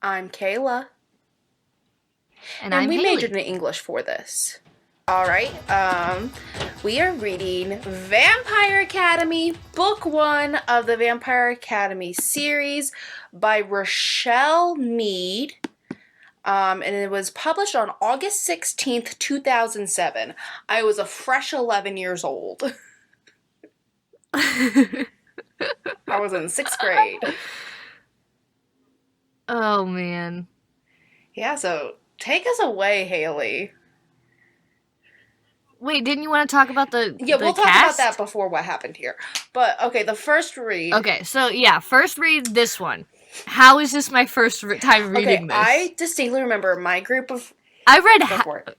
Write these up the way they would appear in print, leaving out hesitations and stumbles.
I'm Kayla, And and I'm we majored Haley. in English for this. All right, we are reading Vampire Academy, Book 1 of the Vampire Academy series by Richelle Mead. And it was published on August 16th, 2007. I was a fresh 11 years old. I was in sixth grade. Oh man. Yeah, so take us away, Haley. Wait, didn't you want to talk about the Yeah, the we'll talk about that cast? before what happened here. But okay, the first read. Okay, so yeah, first read this one. How is this my first time Okay, reading this? I distinctly remember my group of. I read Go for it.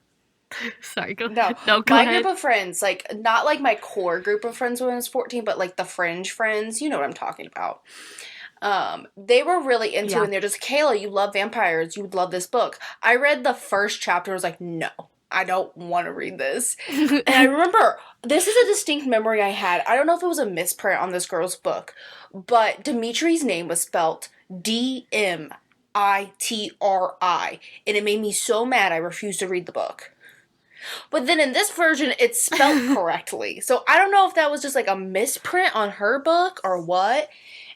Sorry, go No, no, go my group ahead. of friends, like, not like my core group of friends when I was 14, but like the fringe friends, you know what I'm talking about. They were really into it Yeah. and they're just, Kayla, you love vampires, you would love this book. I read the first chapter, I was like, no, I don't want to read this. And I remember, this is a distinct memory I had. I don't know if it was a misprint on this girl's book, but Dimitri's name was spelt Dimitri, and it made me so mad I refused to read the book. But then in this version, it's spelt correctly. So I don't know if that was just like a misprint on her book or what.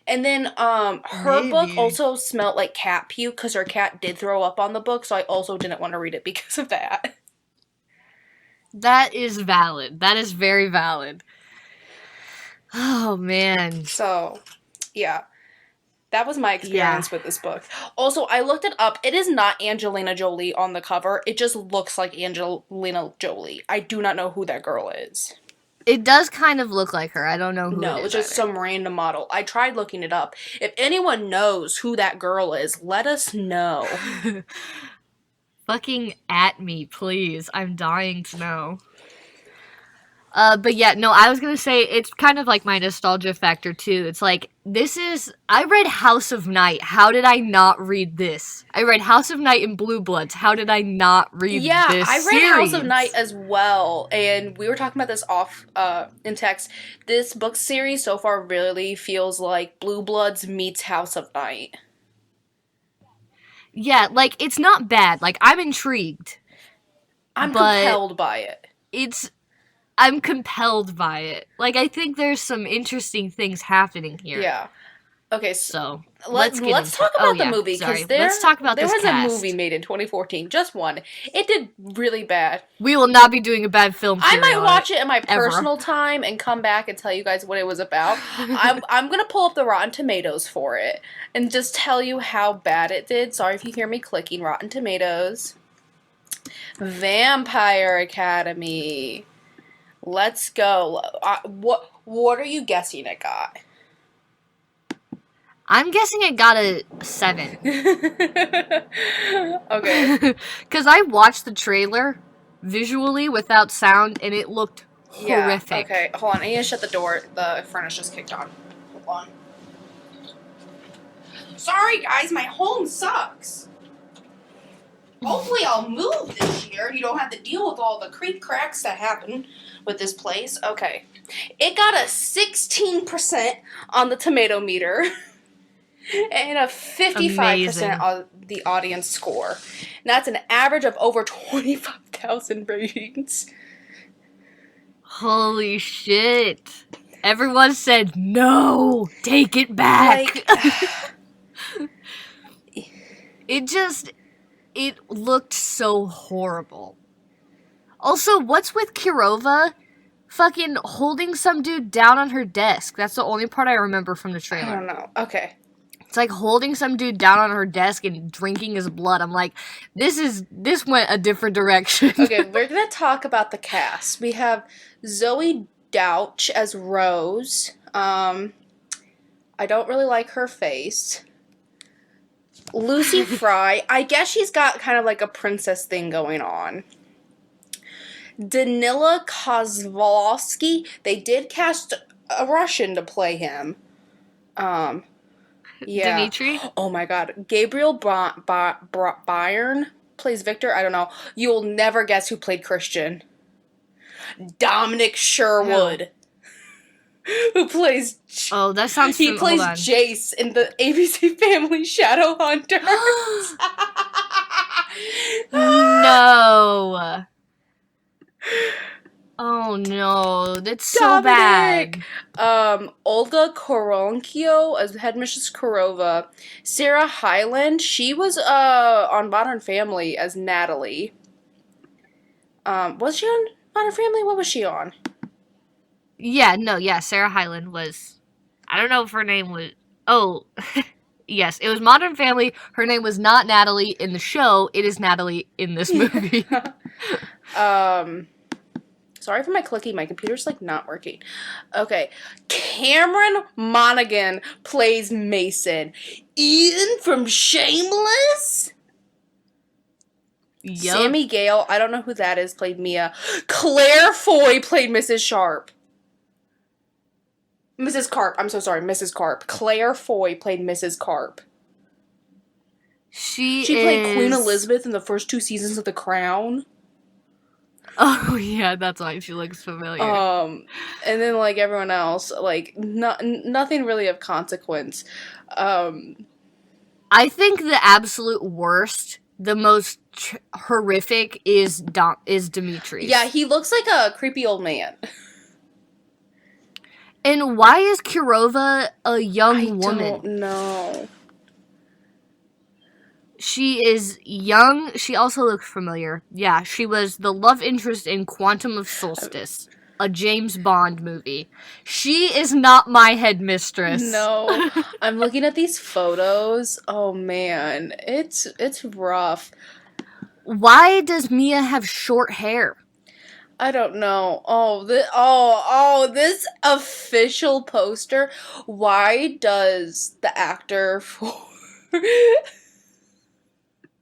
And then her book Maybe. also smelled like cat puke because her cat did throw up on the book, so I also didn't want to read it because of that. That is valid. That is very valid. Oh man. So, yeah. That was my Yeah. experience with this book. Also, I looked it up. It is not Angelina Jolie on the cover. It just looks like Angelina Jolie. I do not know who that girl is. It does kind of look like her. I don't know who it No, it's is just either. some random model. I tried looking it up. If anyone knows who that girl is, let us know. Fucking at me, please. I'm dying to know. But yeah, no, I was gonna say it's kind of like my nostalgia factor too. It's like I read House of Night. How did I not read this? I read House of Night and Blue Bloods. How did I not read Yeah, this I read House of Night series? as well, and we were talking about this off in text. This book series so far really feels like Blue Bloods meets House of Night. Yeah, like it's not bad. Like I'm intrigued, I'm but compelled by it. it's I'm compelled by it. Like I think there's some interesting things happening here. Yeah. Okay, so So let let's get let's into talk it. Oh about the yeah, movie because sorry. Let's talk about there this was a movie cast. made in 2014, just one. It did really bad. We will not be doing a bad film I theory might on it watch it in my ever. personal time and come back and tell you guys what it was about. I'm gonna pull up the Rotten Tomatoes for it and just tell you how bad it did. Sorry if you hear me clicking. Rotten Tomatoes, Vampire Academy. Let's go. What are you guessing it got? I'm guessing it got a 7. Okay. Because I watched the trailer visually without sound and it looked Yeah. Okay. horrific. Hold on. I need to shut the door. The furnace just kicked on. Hold on. Sorry, guys. My home sucks. Hopefully, I'll move this year. You don't have to deal with all the creak cracks that happen with this place. Okay. It got a 16% on the tomato meter and a 55% Amazing. on the audience score. And that's an average of over 25,000 ratings. Holy shit. Everyone said, no, take it back. Like, it just, it looked so horrible. Also, what's with Kirova fucking holding some dude down on her desk? That's the only part I remember from the I trailer. don't know. Okay. It's like holding some dude down on her desk and drinking his blood. I'm like, this went a different direction. Okay, we're gonna talk about the cast. We have Zoe Douch as Rose. I don't really like her face. Lucy Fry. I guess she's got kind of like a princess thing going on. Danila Kozlovsky. They did cast a Russian to play him. Yeah. Dimitri? Oh my god. Gabriel Byrne plays Victor. I don't know. You'll never guess who played Christian. Dominic Who? Sherwood. who plays. Oh, that sounds He hold plays on. Jace in the ABC Family Shadowhunters. No. Oh no, that's so bad. Olga Koronkio as Headmistress Kurova. Sarah Hyland, she was on Modern Family as Natalie. Was she on Modern Family? What was she on? Yeah, Sarah Hyland was. I don't know if her name was. Oh, yes, it was Modern Family. Her name was not Natalie in the show. It is Natalie in this movie. Sorry for my clicky. My computer's like not working. Okay. Cameron Monaghan plays Mason. Ian from Shameless. Yep. Sammy Gale, I don't know who that is, played Mia. Claire Foy played Mrs. Sharp. Mrs. Carp. I'm so sorry, Mrs. Carp. Claire Foy played Mrs. Carp. She played Queen Elizabeth in the first 2 seasons of The Crown. Oh yeah, that's why she looks familiar. And then like everyone else, like nothing really of consequence. I think the absolute worst, the most horrific is Demetrius. Yeah, he looks like a creepy old man. And why is Kurova a young woman? I don't know. She is young. She also looks familiar. Yeah, she was the love interest in Quantum of Solstice, a James Bond movie. She is not my headmistress. No. I'm looking at these photos. Oh man, it's rough. Why does Mia have short hair? I don't know. This official poster. Why does the actor for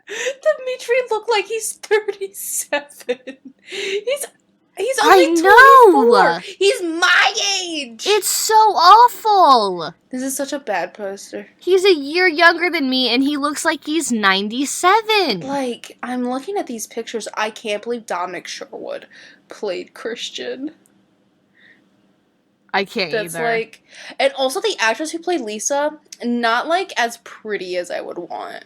Dimitri look like he's 37? He's only 24. He's my age. It's so awful. This is such a bad poster. He's a year younger than me, and he looks like he's 97. Like, I'm looking at these pictures. I can't believe Dominic Sherwood played Christian. I can't That's either. like, and also the actress who played Lisa, not like as pretty as I would want.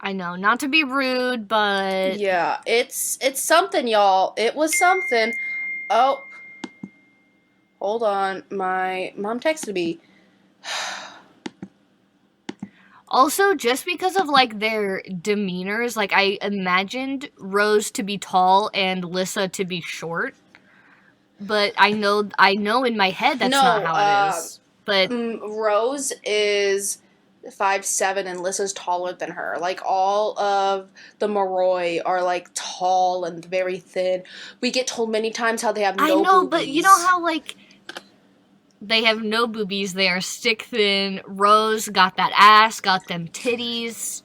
I know, not to be rude, but yeah, it's something, y'all. It was something. Oh, hold on, my mom texted me. Also, just because of like their demeanors, like I imagined Rose to be tall and Lissa to be short. But I know in my head that's not how it is. But Rose is 5'7" and Lissa's taller than her. Like all of the Moroi are like tall and very thin. We get told many times how they have no boobies. But you know how like they have no boobies, they are stick thin. Rose got that ass, got them titties.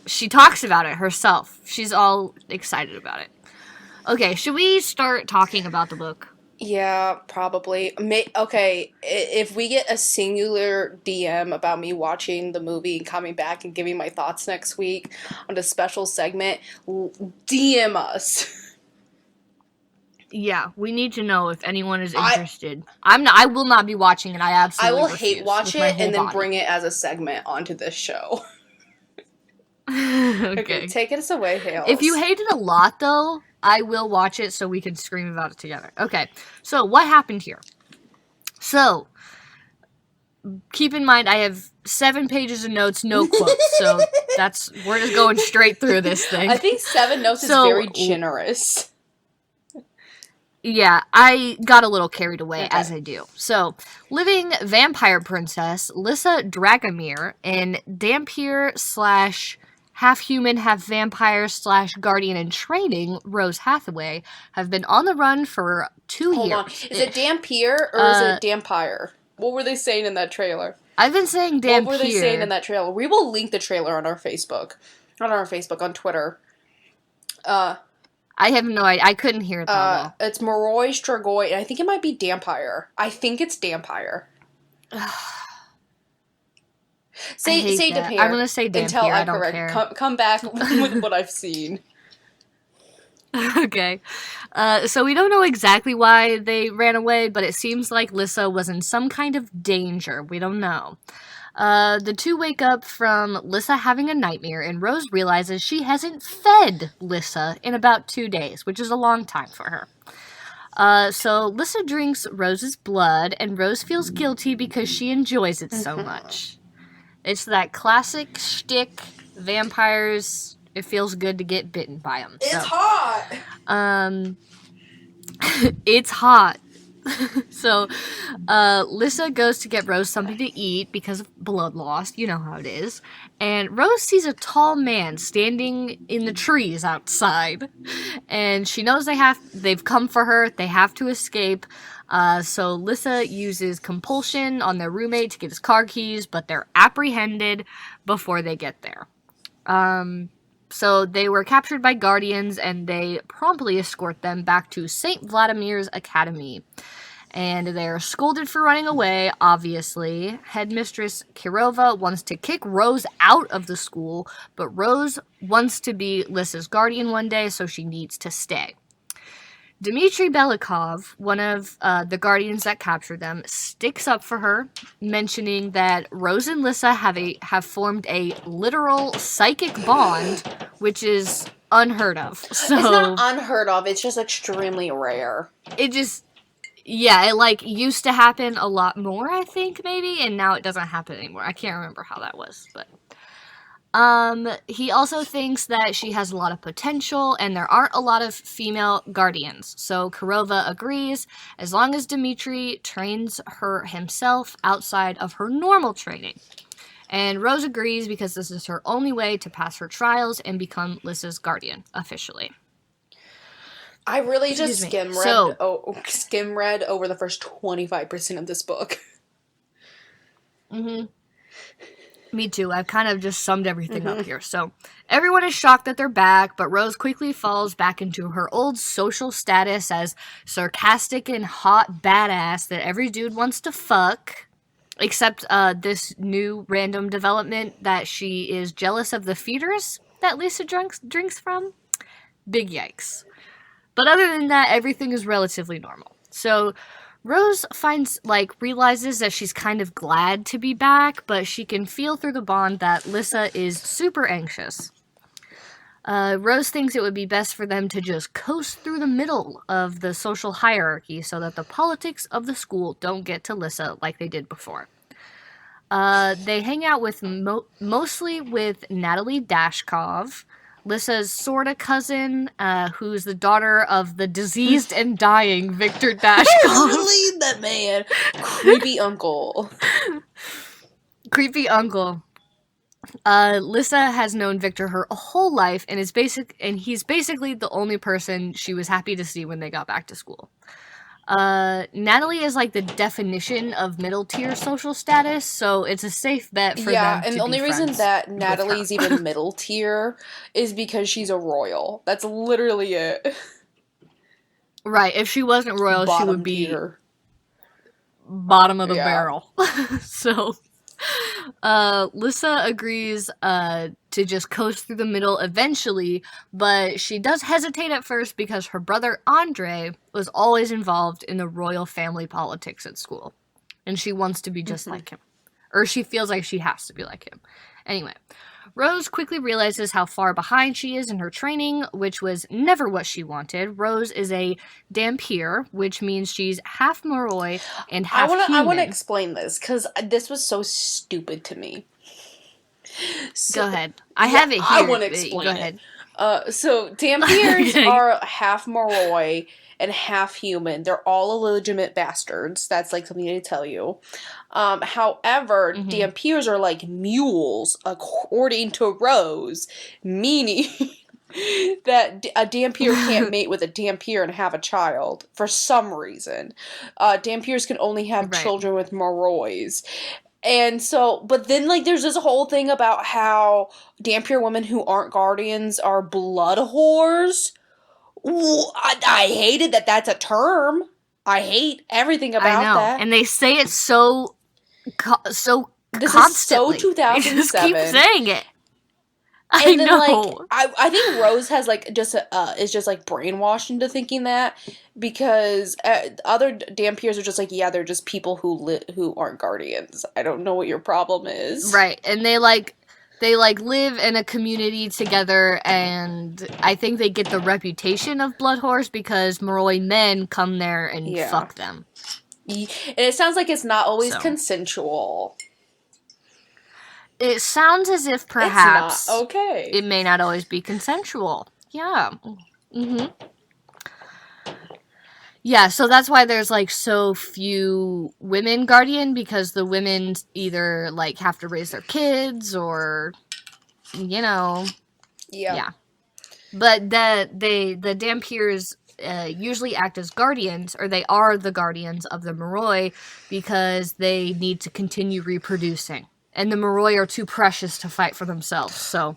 She talks about it herself. She's all excited about it. Okay, should we start talking about the book? Yeah, probably. Okay, if we get a singular DM about me watching the movie and coming back and giving my thoughts next week on a special segment, DM us. Yeah, we need to know if anyone is interested. I will not be watching it. I absolutely refuse. Hate watch it and then bring it as a segment onto this show. Okay, take us away, Hales. If you hate it a lot, though, I will watch it so we can scream about it together. Okay, so what happened here? So, keep in mind, I have 7 pages of notes, no quotes, so we're just going straight through this thing. I think 7 notes is very generous. Yeah, I got a little carried away, as I do. So, living vampire princess Lissa Dragomir and Dampier / half-human, half-vampire / guardian in training, Rose Hathaway, have been on the run for 2 years. Hold on. Is it Dampier or is it Dampire? What were they saying in that trailer? I've been saying Dampier. What were they saying in that trailer? We will link the trailer on our Facebook. Not on our Facebook, on Twitter. I have no idea. I couldn't hear it that well. It's Moroi Strigoi, and I think it might be Dampire. I think it's Dampire. Say Dampier. I'm gonna say Dampier. Until I I'm don't correct. care. Come back with what I've seen. Okay. So we don't know exactly why they ran away, but it seems like Lissa was in some kind of danger. We don't know. The two wake up from Lissa having a nightmare, and Rose realizes she hasn't fed Lissa in about 2 days, which is a long time for her. So Lissa drinks Rose's blood, and Rose feels guilty because she enjoys it so much. It's that classic shtick, vampires, it feels good to get bitten by them. It's hot! It's hot. So, Lissa goes to get Rose something to eat because of blood loss. You know how it is. And Rose sees a tall man standing in the trees outside. And she knows they've come for her. They have to escape. So Lissa uses compulsion on their roommate to get his car keys, but they're apprehended before they get there. So they were captured by guardians, and they promptly escort them back to St. Vladimir's Academy. And they're scolded for running away, obviously. Headmistress Kirova wants to kick Rose out of the school, but Rose wants to be Lissa's guardian one day, so she needs to stay. Dmitry Belikov, one of the guardians that captured them, sticks up for her, mentioning that Rose and Lissa have formed a literal psychic bond, which is unheard of. So it's not unheard of, it's just extremely rare. It used to happen a lot more, I think, maybe, and now it doesn't happen anymore. I can't remember how that was, but he also thinks that she has a lot of potential, and there aren't a lot of female guardians. So Kirova agrees, as long as Dmitry trains her himself outside of her normal training. And Rose agrees because this is her only way to pass her trials and become Lissa's guardian, officially. I really just skim read over the first 25% of this book. Mm-hmm. Me too. I've kind of just summed everything up here. So everyone is shocked that they're back, but Rose quickly falls back into her old social status as sarcastic and hot badass that every dude wants to fuck, except this new random development that she is jealous of the feeders that Lissa drinks from. Big yikes. But other than that, everything is relatively normal. So Rose realizes that she's kind of glad to be back, but she can feel through the bond that Lissa is super anxious. Rose thinks it would be best for them to just coast through the middle of the social hierarchy so that the politics of the school don't get to Lissa like they did before. They hang out with mostly with Natalie Dashkov, Lissa's sorta cousin, who's the daughter of the diseased and dying Victor Dashkov. Really? That man. Creepy uncle. Creepy uncle. Lissa has known Victor her whole life, and he's basically the only person she was happy to see when they got back to school. Natalie is like the definition of middle tier social status, so it's a safe bet for them to be friends. Yeah, and the only reason that Natalie's even middle tier is because she's a royal. That's literally it. Right, if she wasn't royal, she would be bottom of the barrel. So Lissa agrees to just coast through the middle eventually, but she does hesitate at first because her brother Andre was always involved in the royal family politics at school, and she wants to be just like him. Or she feels like she has to be like him. Anyway, Rose quickly realizes how far behind she is in her training, which was never what she wanted. Rose is a Dhampir, which means she's half Moroi and half human. I want to explain this, because this was so stupid to me. Go ahead. I have it here. I want to explain Go ahead. So Dhampirs are half Moroi and half human. They're all illegitimate bastards. That's like something to tell you. However, Dhampirs are like mules, according to Rose, meaning that a Dhampir can't mate with a Dhampir and have a child for some reason. Dhampirs can only have children with Morois. And so, but then, like, there's this whole thing about how Dhampir women who aren't guardians are blood whores. Ooh, I hated that that's a term. I hate everything about that. And they say it so this constantly. Is so 2007. They just keep saying it. I And then, know. I think Rose has, is just, brainwashed into thinking that, because other Dampiers are just yeah, they're just people who aren't guardians. I don't know what your problem is. Right. And they live in a community together, and I think they get the reputation of blood whores because Moroi men come there and fuck them. And it sounds like it's not always So. consensual. It sounds as if perhaps it's not okay. It may not always be consensual. Yeah. Mm-hmm. Yeah, so that's why there's so few women guardian, because the women either have to raise their kids or Yeah. But the Dampiers usually act as guardians, or they are the guardians of the Moroi, because they need to continue reproducing. And the Moroi are too precious to fight for themselves, so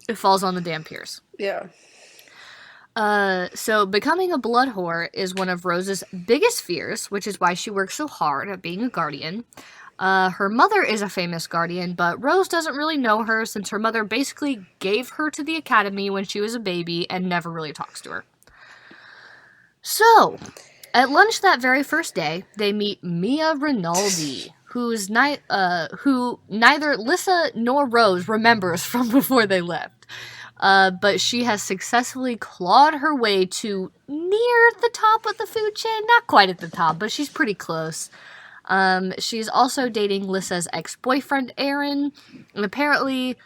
it falls on the Dampiers. Yeah. So becoming a blood whore is one of Rose's biggest fears, which is why she works so hard at being a guardian. Her mother is a famous guardian, but Rose doesn't really know her since her mother basically gave her to the academy when she was a baby and never really talks to her. So, at lunch that very first day, they meet Mia Rinaldi, who neither Lissa nor Rose remembers from before they left. But she has successfully clawed her way to near the top of the food chain. Not quite at the top, but she's pretty close. She's also dating Lissa's ex-boyfriend, Aaron, and apparently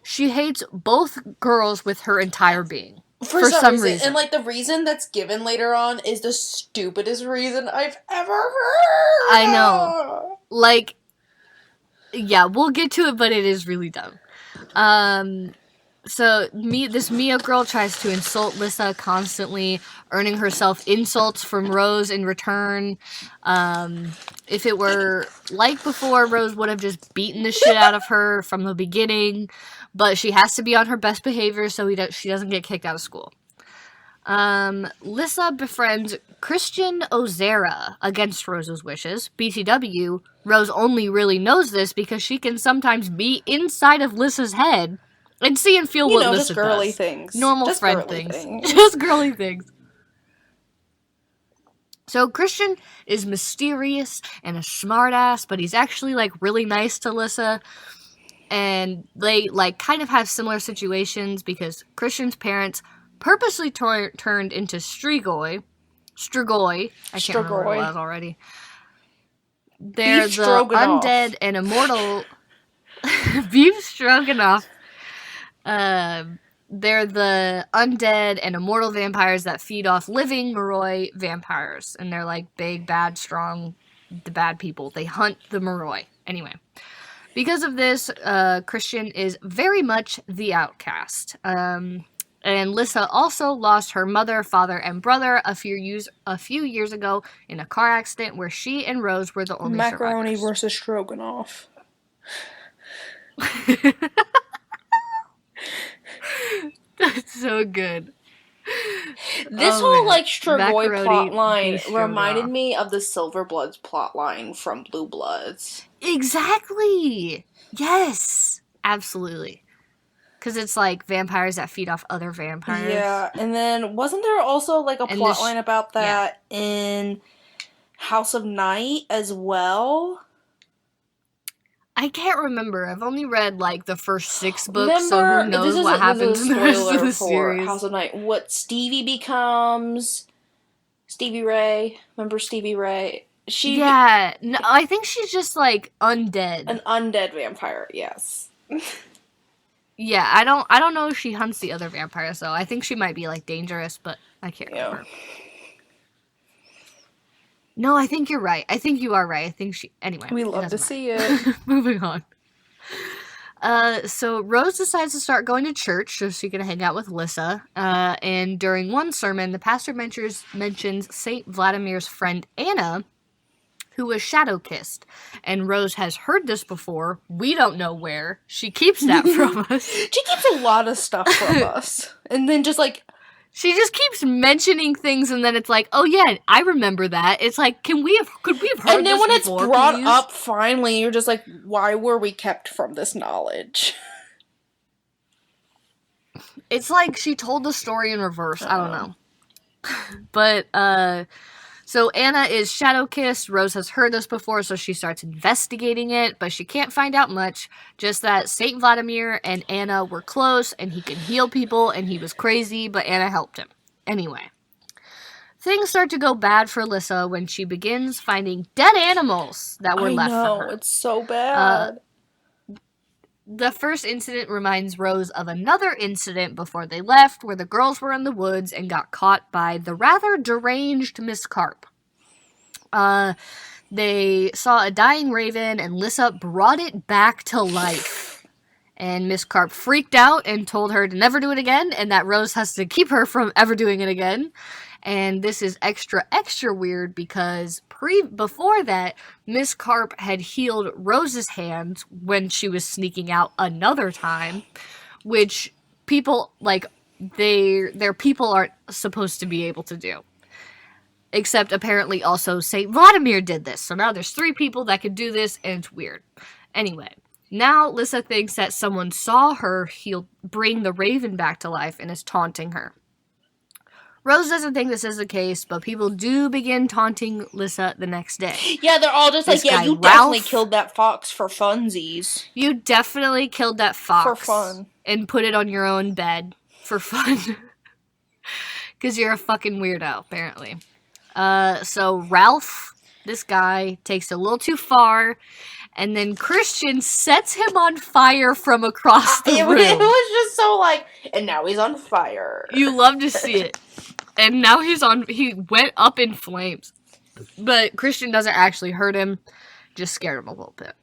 she hates both girls with her entire being. For some reason. And, the reason that's given later on is the stupidest reason I've ever heard. I know. Yeah, we'll get to it, but it is really dumb. So this Mia girl tries to insult Lissa constantly, earning herself insults from Rose in return. If it were like before, Rose would have just beaten the shit out of her from the beginning, but she has to be on her best behavior so she doesn't get kicked out of school. Lissa befriends Christian Ozera against Rose's wishes. BTW, Rose only really knows this because she can sometimes be inside of Lissa's head and see and feel what Lissa does. Just girly things. Normal just friend things. Just girly things. So Christian is mysterious and a smartass, but he's actually really nice to Lissa. And they kind of have similar situations because Christian's parents purposely turned into Strigoi. I can't remember what it was already. They're Beef the stroganoff. Undead and immortal beef stroganoff. They're the undead and immortal vampires that feed off living Moroi vampires. And they're big, bad, strong, the bad people. They hunt the Moroi. Anyway. Because of this, Christian is very much the outcast. And Lissa also lost her mother, father, and brother a few years ago in a car accident where she and Rose were the only Macaroni survivors. versus stroganoff. That's so good. This whole Strigoi plot line reminded me of the Silverbloods plot line from Blue Bloods. Exactly. Yes. Absolutely. Because it's vampires that feed off other vampires. Yeah, and then wasn't there also a plot line about that in House of Night as well? I can't remember. I've only read the first 6 books, so who knows what happens in the rest of the series. House of Night. What Stevie becomes? Stevie Ray. Remember Stevie Ray? No, I think she's just undead. An undead vampire. Yes. Yeah, I don't know if she hunts the other vampires though. I think she might be dangerous, but I can't remember. No, I think you're right. I think you are right. I think anyway. We love to see it. Moving on. So Rose decides to start going to church so she can hang out with Lissa. And during one sermon, the pastor mentions Saint Vladimir's friend Anna, who was shadow-kissed. And Rose has heard this before. We don't know where. She keeps that from us. She keeps a lot of stuff from us. And then just she just keeps mentioning things, and then it's oh yeah, I remember that. It's could we have heard this before? And then when it's brought up, finally, you're just why were we kept from this knowledge? It's like she told the story in reverse. I don't know. But, so Anna is shadow kissed. Rose has heard this before, so she starts investigating it, but she can't find out much. Just that Saint Vladimir and Anna were close, and he could heal people, and he was crazy, but Anna helped him. Anyway. Things start to go bad for Lissa when she begins finding dead animals that were left for her. It's so bad. The first incident reminds Rose of another incident before they left, where the girls were in the woods and got caught by the rather deranged Miss Carp. They saw a dying raven, and Lissa brought it back to life. And Miss Carp freaked out and told her to never do it again, and that Rose has to keep her from ever doing it again. And this is extra weird because before that, Miss Carp had healed Rose's hand when she was sneaking out another time, which people, like, their people aren't supposed to be able to do. Except apparently also Saint Vladimir did this. So now there's 3 people that could do this, and it's weird. Anyway, now Lissa thinks that someone saw her bring the raven back to life and is taunting her. Rose doesn't think this is the case, but people do begin taunting Lissa the next day. Yeah, they're all just like, yeah, you definitely killed that fox for funsies. You definitely killed that fox. For fun. And put it on your own bed. For fun. Because you're a fucking weirdo, apparently. So Ralph, this guy, takes it a little too far, and then Christian sets him on fire from across the room. It was just so like, and now he's on fire. You love to see it. And now he went up in flames. But Christian doesn't actually hurt him, just scared him a little bit.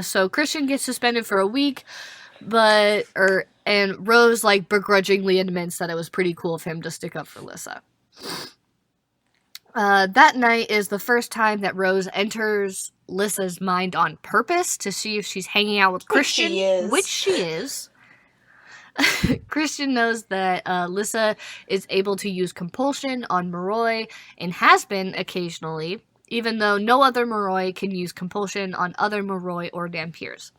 So Christian gets suspended for a week, and Rose, like, begrudgingly admits that it was pretty cool of him to stick up for Lissa. That night is the first time that Rose enters Lissa's mind on purpose to see if she's hanging out with Christian, which she is. Christian knows that Lissa is able to use compulsion on Moroi and has been occasionally, even though no other Moroi can use compulsion on other Moroi or Dampiers.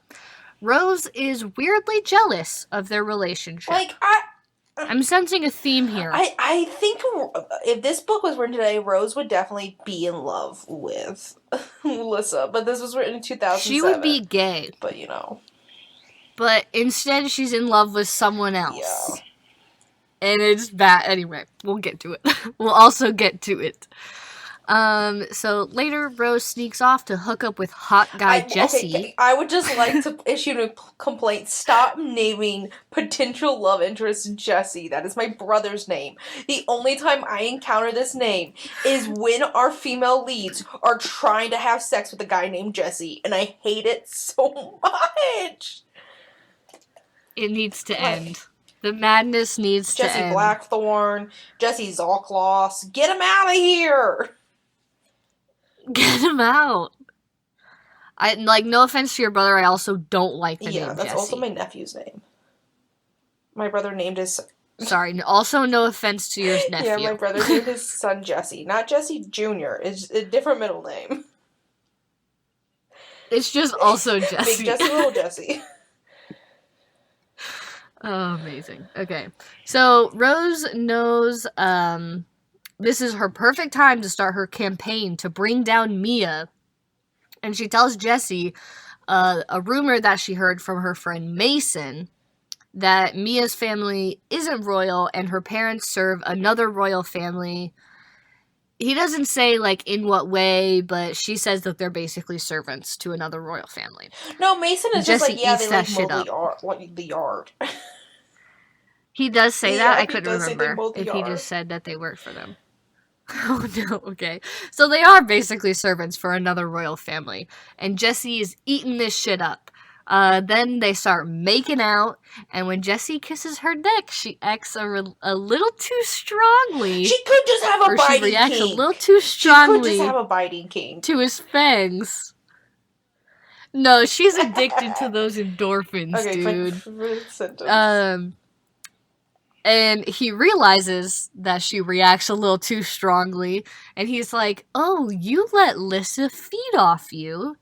Rose is weirdly jealous of their relationship. Like, I'm sensing a theme here. I think if this book was written today, Rose would definitely be in love with Lissa, but this was written in 2007. She would be gay. But, you know. But instead, she's in love with someone else. Yeah. And it's bad. Anyway, we'll get to it. We'll also get to it. So later, Rose sneaks off to hook up with hot guy Jesse. Okay, I would just like to issue a complaint. Stop naming potential love interest Jesse. That is my brother's name. The only time I encounter this name is when our female leads are trying to have sex with a guy named Jesse, and I hate it so much. It needs to end. The madness needs to end. Jesse Blackthorn, Jesse Zalkloss, get him out of here! Get him out. No offense to your brother, I also don't like the name Jesse. Yeah, that's also my nephew's name. My brother named his... Sorry, also no offense to your nephew. Yeah, my brother named his son Jesse. Not Jesse Jr., it's a different middle name. It's just also Jesse. Big Jesse, little Jesse. Oh, amazing. Okay. So, Rose knows this is her perfect time to start her campaign to bring down Mia. And she tells Jesse a rumor that she heard from her friend Mason that Mia's family isn't royal and her parents serve another royal family. He doesn't say, like, in what way, but she says that they're basically servants to another royal family. No, Mason is just Jesse like, yeah, eats they that like shit mow the yard. He does say that? I couldn't remember if he yard. just said that they work for them. Oh no, okay. So they are basically servants for another royal family. And Jesse is eating this shit up. Then they start making out, and when Jesse kisses her neck, she acts a little too strongly. She could just have a biting she reacts kink. a little too strongly. She could just have a biting kink. To his fangs. No, she's addicted to those endorphins, dude. And he realizes that she reacts a little too strongly, and he's like, "Oh, you let Lissa feed off you?"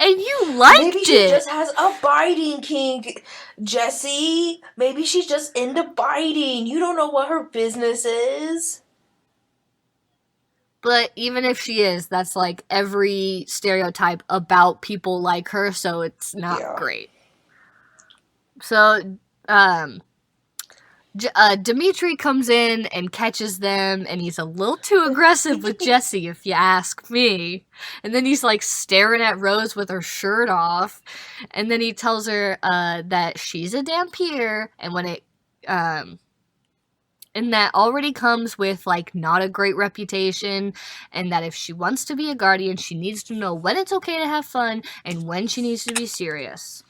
And you liked Maybe she it. just has a biting kink, Jesse. Maybe she's just into biting. You don't know what her business is. But even if she is, that's like every stereotype about people like her, so it's not great. So, Dimitri comes in and catches them, and he's a little too aggressive with Jessie, if you ask me. And then he's like staring at Rose with her shirt off, and then he tells her that she's a Dampier, and and that already comes with like not a great reputation, and that if she wants to be a guardian, she needs to know when it's okay to have fun and when she needs to be serious.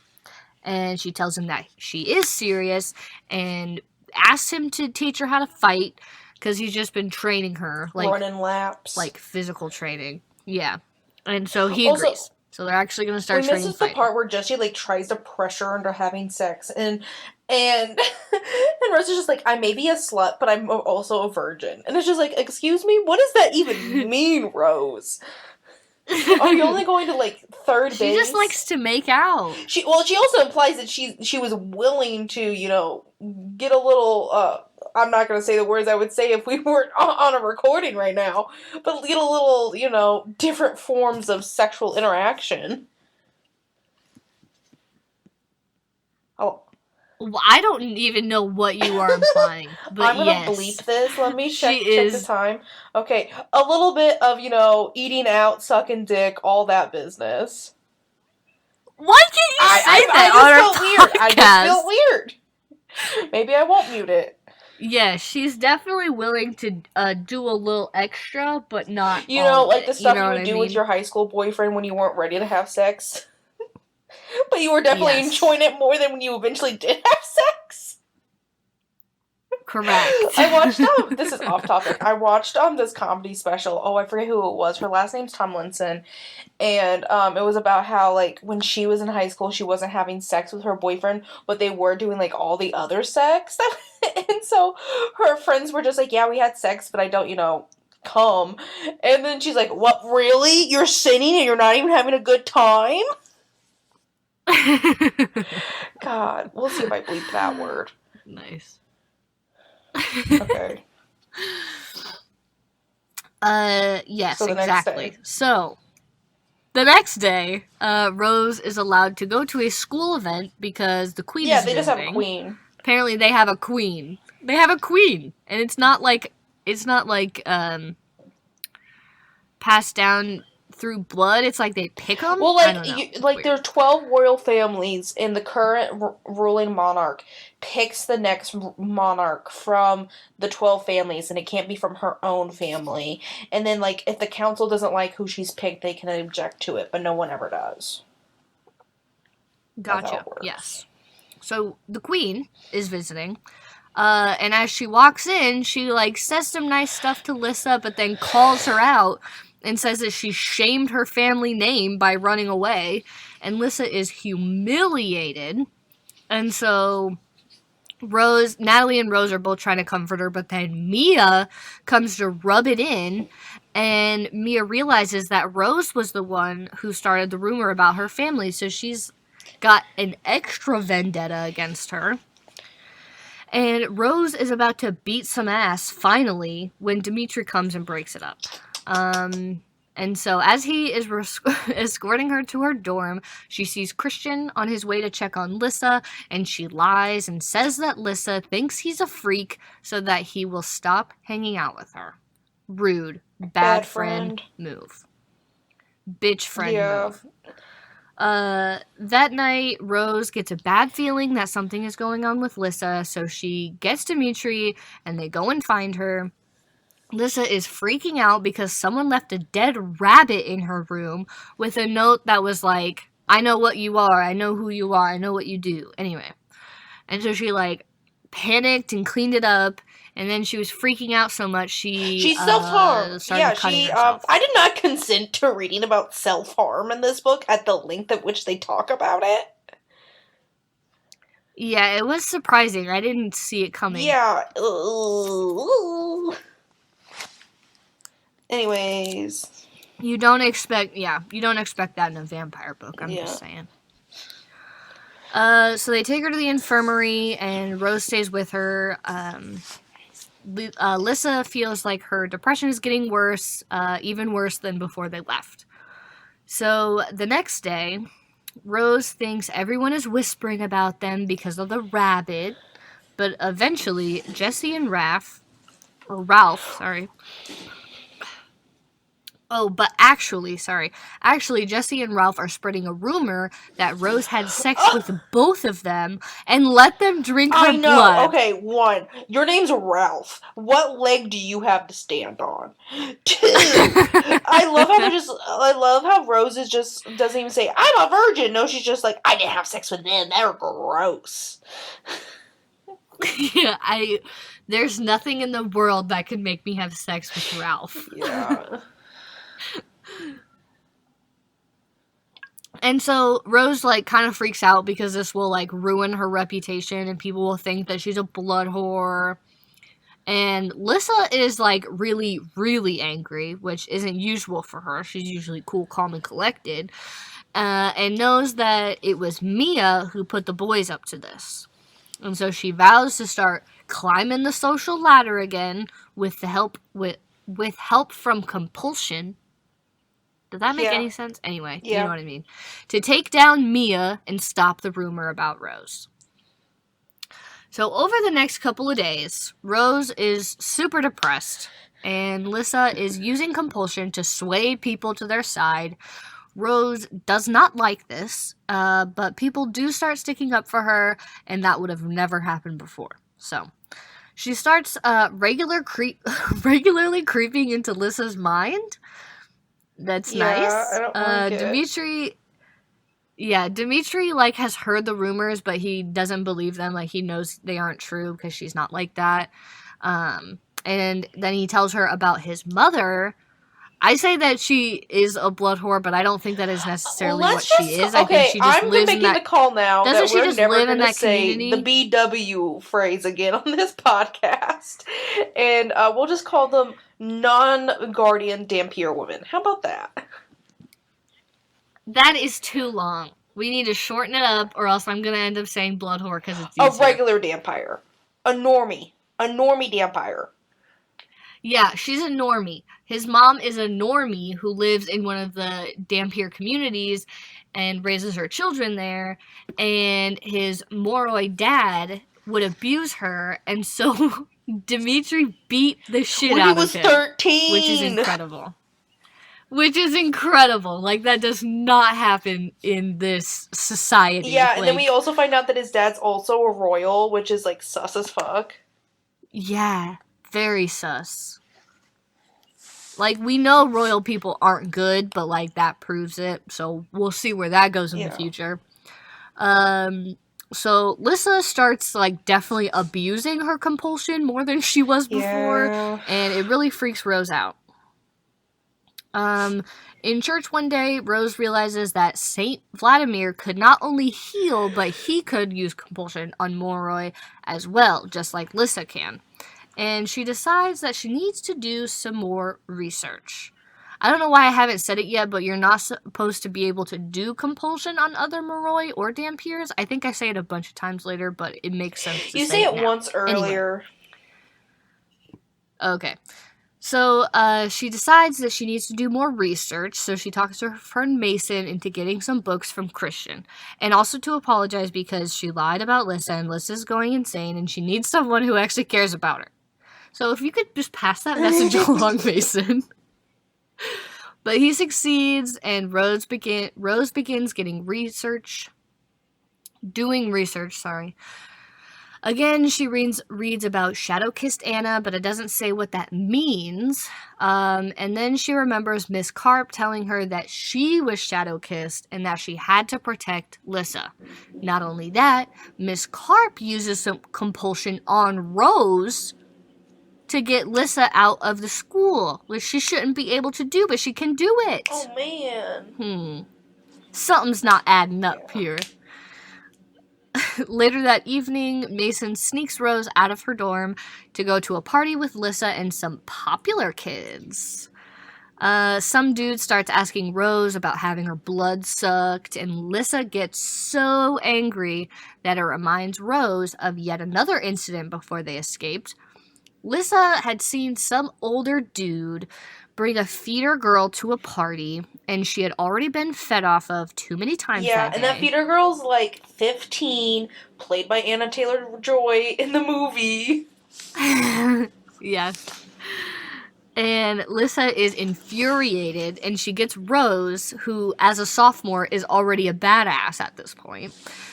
And she tells him that she is serious and asks him to teach her how to fight because he's just been training her, like running laps, like physical training. Yeah, and so he agrees. So they're actually going to start training. This is the part where Jessie like tries to pressure her into having sex, and and Rose is just like, I may be a slut, but I'm also a virgin, and it's just like, excuse me, what does that even mean, Rose? Are you only going to like third base? She just likes to make out. She also implies that she was willing to, you know, get a little I'm not going to say the words I would say if we weren't on a recording right now, but get a little, you know, different forms of sexual interaction. Oh. Well, I don't even know what you are implying, but I'm going to bleep this. Let me check the time. Okay, a little bit of, you know, eating out, sucking dick, all that business. Why can't you say that on our podcast? I just feel weird. Maybe I won't mute it. Yeah, she's definitely willing to do a little extra, but not you know, like the stuff you would do with your high school boyfriend when you weren't ready to have sex. But you were definitely enjoying it more than when you eventually did have sex. Correct. I watched, this is off topic, I watched this comedy special. Oh, I forget who it was. Her last name's Tomlinson. And it was about how, like, when she was in high school, she wasn't having sex with her boyfriend, but they were doing, like, all the other sex. And so her friends were just like, yeah, we had sex, but I don't, you know, come. And then she's like, what, really? You're sinning and you're not even having a good time? God, we'll see if I bleep that word. Nice. Okay. Yes, so exactly. So, the next day, Rose is allowed to go to a school event because the queen is visiting. Yeah, they just have a queen. Apparently they have a queen. They have a queen! And it's not like, passed down through blood. It's like they pick them. Well, like there are 12 royal families, and the current ruling monarch picks the next monarch from the 12 families, and it can't be from her own family. And then, like, if the council doesn't like who she's picked, they can object to it, but no one ever does. Gotcha. Yes. So the queen is visiting. And as she walks in, she like says some nice stuff to Lissa, but then calls her out and says that she shamed her family name by running away. And Lissa is humiliated. And so Natalie and Rose are both trying to comfort her, but then Mia comes to rub it in. And Mia realizes that Rose was the one who started the rumor about her family. So she's got an extra vendetta against her. And Rose is about to beat some ass, finally, when Dimitri comes and breaks it up. And so as he is escorting her to her dorm, she sees Christian on his way to check on Lissa, and she lies and says that Lissa thinks he's a freak so that he will stop hanging out with her. Rude. Bad friend move. Bitch friend move. That night, Rose gets a bad feeling that something is going on with Lissa, so she gets Dimitri, and they go and find her. Lissa is freaking out because someone left a dead rabbit in her room with a note that was like, I know what you are, I know who you are, I know what you do. Anyway. And so she, like, panicked and cleaned it up, and then she was freaking out so much she self-harmed. Started cutting herself. I did not consent to reading about self-harm in this book at the length at which they talk about it. Yeah, it was surprising. I didn't see it coming. Yeah. Anyways. You don't expect that in a vampire book. I'm just saying. So they take her to the infirmary, and Rose stays with her. Lissa feels like her depression is getting worse, even worse than before they left. So the next day, Rose thinks everyone is whispering about them because of the rabbit, but eventually Jesse and Ralph, actually, Jesse and Ralph are spreading a rumor that Rose had sex with both of them and let them drink her blood. Okay, one. Your name's Ralph. What leg do you have to stand on? Two. I love how Rose doesn't even say, I'm a virgin. No, she's just like, I didn't have sex with them. They're gross. Yeah, there's nothing in the world that could make me have sex with Ralph. Yeah. And so Rose, like, kind of freaks out because this will, like, ruin her reputation and people will think that she's a blood whore. And Lissa is, like, really, really angry, which isn't usual for her. She's usually cool, calm, and collected. And knows that it was Mia who put the boys up to this. And so she vows to start climbing the social ladder again with help from compulsion. Does that make any sense? Anyway, you know what I mean. To take down Mia and stop the rumor about Rose. So over the next couple of days, Rose is super depressed, and Lissa is using compulsion to sway people to their side. Rose does not like this, but people do start sticking up for her, and that would have never happened before. So she starts regularly creeping into Lissa's mind. That's nice. I don't like it. Dimitri, like, has heard the rumors, but he doesn't believe them. Like, he knows they aren't true because she's not like that. And then he tells her about his mother. I say that she is a blood whore, but I don't think that is necessarily what she is. I think she just lives in that... the call now that we're never going to say community? The BW phrase again on this podcast. And we'll just call them non-guardian Dampier women. How about that? That is too long. We need to shorten it up, or else I'm going to end up saying blood whore because it's easier. A regular Dampire. A normie Dampire. Yeah, she's a normie. His mom is a normie who lives in one of the Dampier communities and raises her children there. And his Moroi dad would abuse her, and so Dimitri beat the shit out of him. When he was 13! Which is incredible. Like, that does not happen in this society. Yeah, and then we also find out that his dad's also a royal, which is, like, sus as fuck. Yeah, very sus. Like, we know royal people aren't good, but, like, that proves it. So we'll see where that goes in the future. So Lissa starts, like, definitely abusing her compulsion more than she was before. And it really freaks Rose out. In church one day, Rose realizes that Saint Vladimir could not only heal, but he could use compulsion on Moroi as well, just like Lissa can. And she decides that she needs to do some more research. I don't know why I haven't said it yet, but you're not supposed to be able to do compulsion on other Moroi or Dampiers. I think I say it a bunch of times later, but it makes sense to You say it once earlier. Anyway. Okay. So, she decides that she needs to do more research, so she talks to her friend Mason into getting some books from Christian. And also to apologize because she lied about Lissa, and Lissa's going insane, and she needs someone who actually cares about her. So if you could just pass that message along, Mason. But he succeeds, and Rose begins doing research. Again, she reads about Shadow-Kissed Anna, but it doesn't say what that means. And then she remembers Miss Carp telling her that she was Shadow-Kissed and that she had to protect Lissa. Not only that, Miss Carp uses some compulsion on Rose to get Lissa out of the school, which she shouldn't be able to do, but she can do it. Oh, man. Something's not adding up here. Later that evening, Mason sneaks Rose out of her dorm to go to a party with Lissa and some popular kids. Some dude starts asking Rose about having her blood sucked, and Lissa gets so angry that it reminds Rose of yet another incident before they escaped. Lissa had seen some older dude bring a feeder girl to a party, and she had already been fed off of too many times Yeah, that and that day. feeder girl's like 15, played by Anna Taylor-Joy in the movie. Yes. And Lissa is infuriated, and she gets Rose, who, as a sophomore, is already a badass at this point,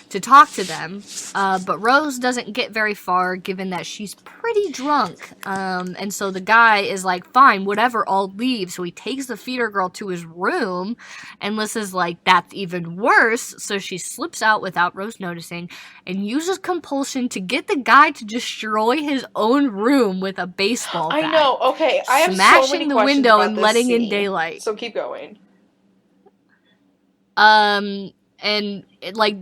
to talk to them. But Rose doesn't get very far, given that she's pretty drunk. And so the guy is like, fine, whatever, I'll leave. So he takes the feeder girl to his room, and Lissa's like, that's even worse. So she slips out without Rose noticing, and uses compulsion to get the guy to destroy his own room with a baseball bat. I know, okay, I have so Smashing many the questions window about and this letting in scene, daylight. so keep going. And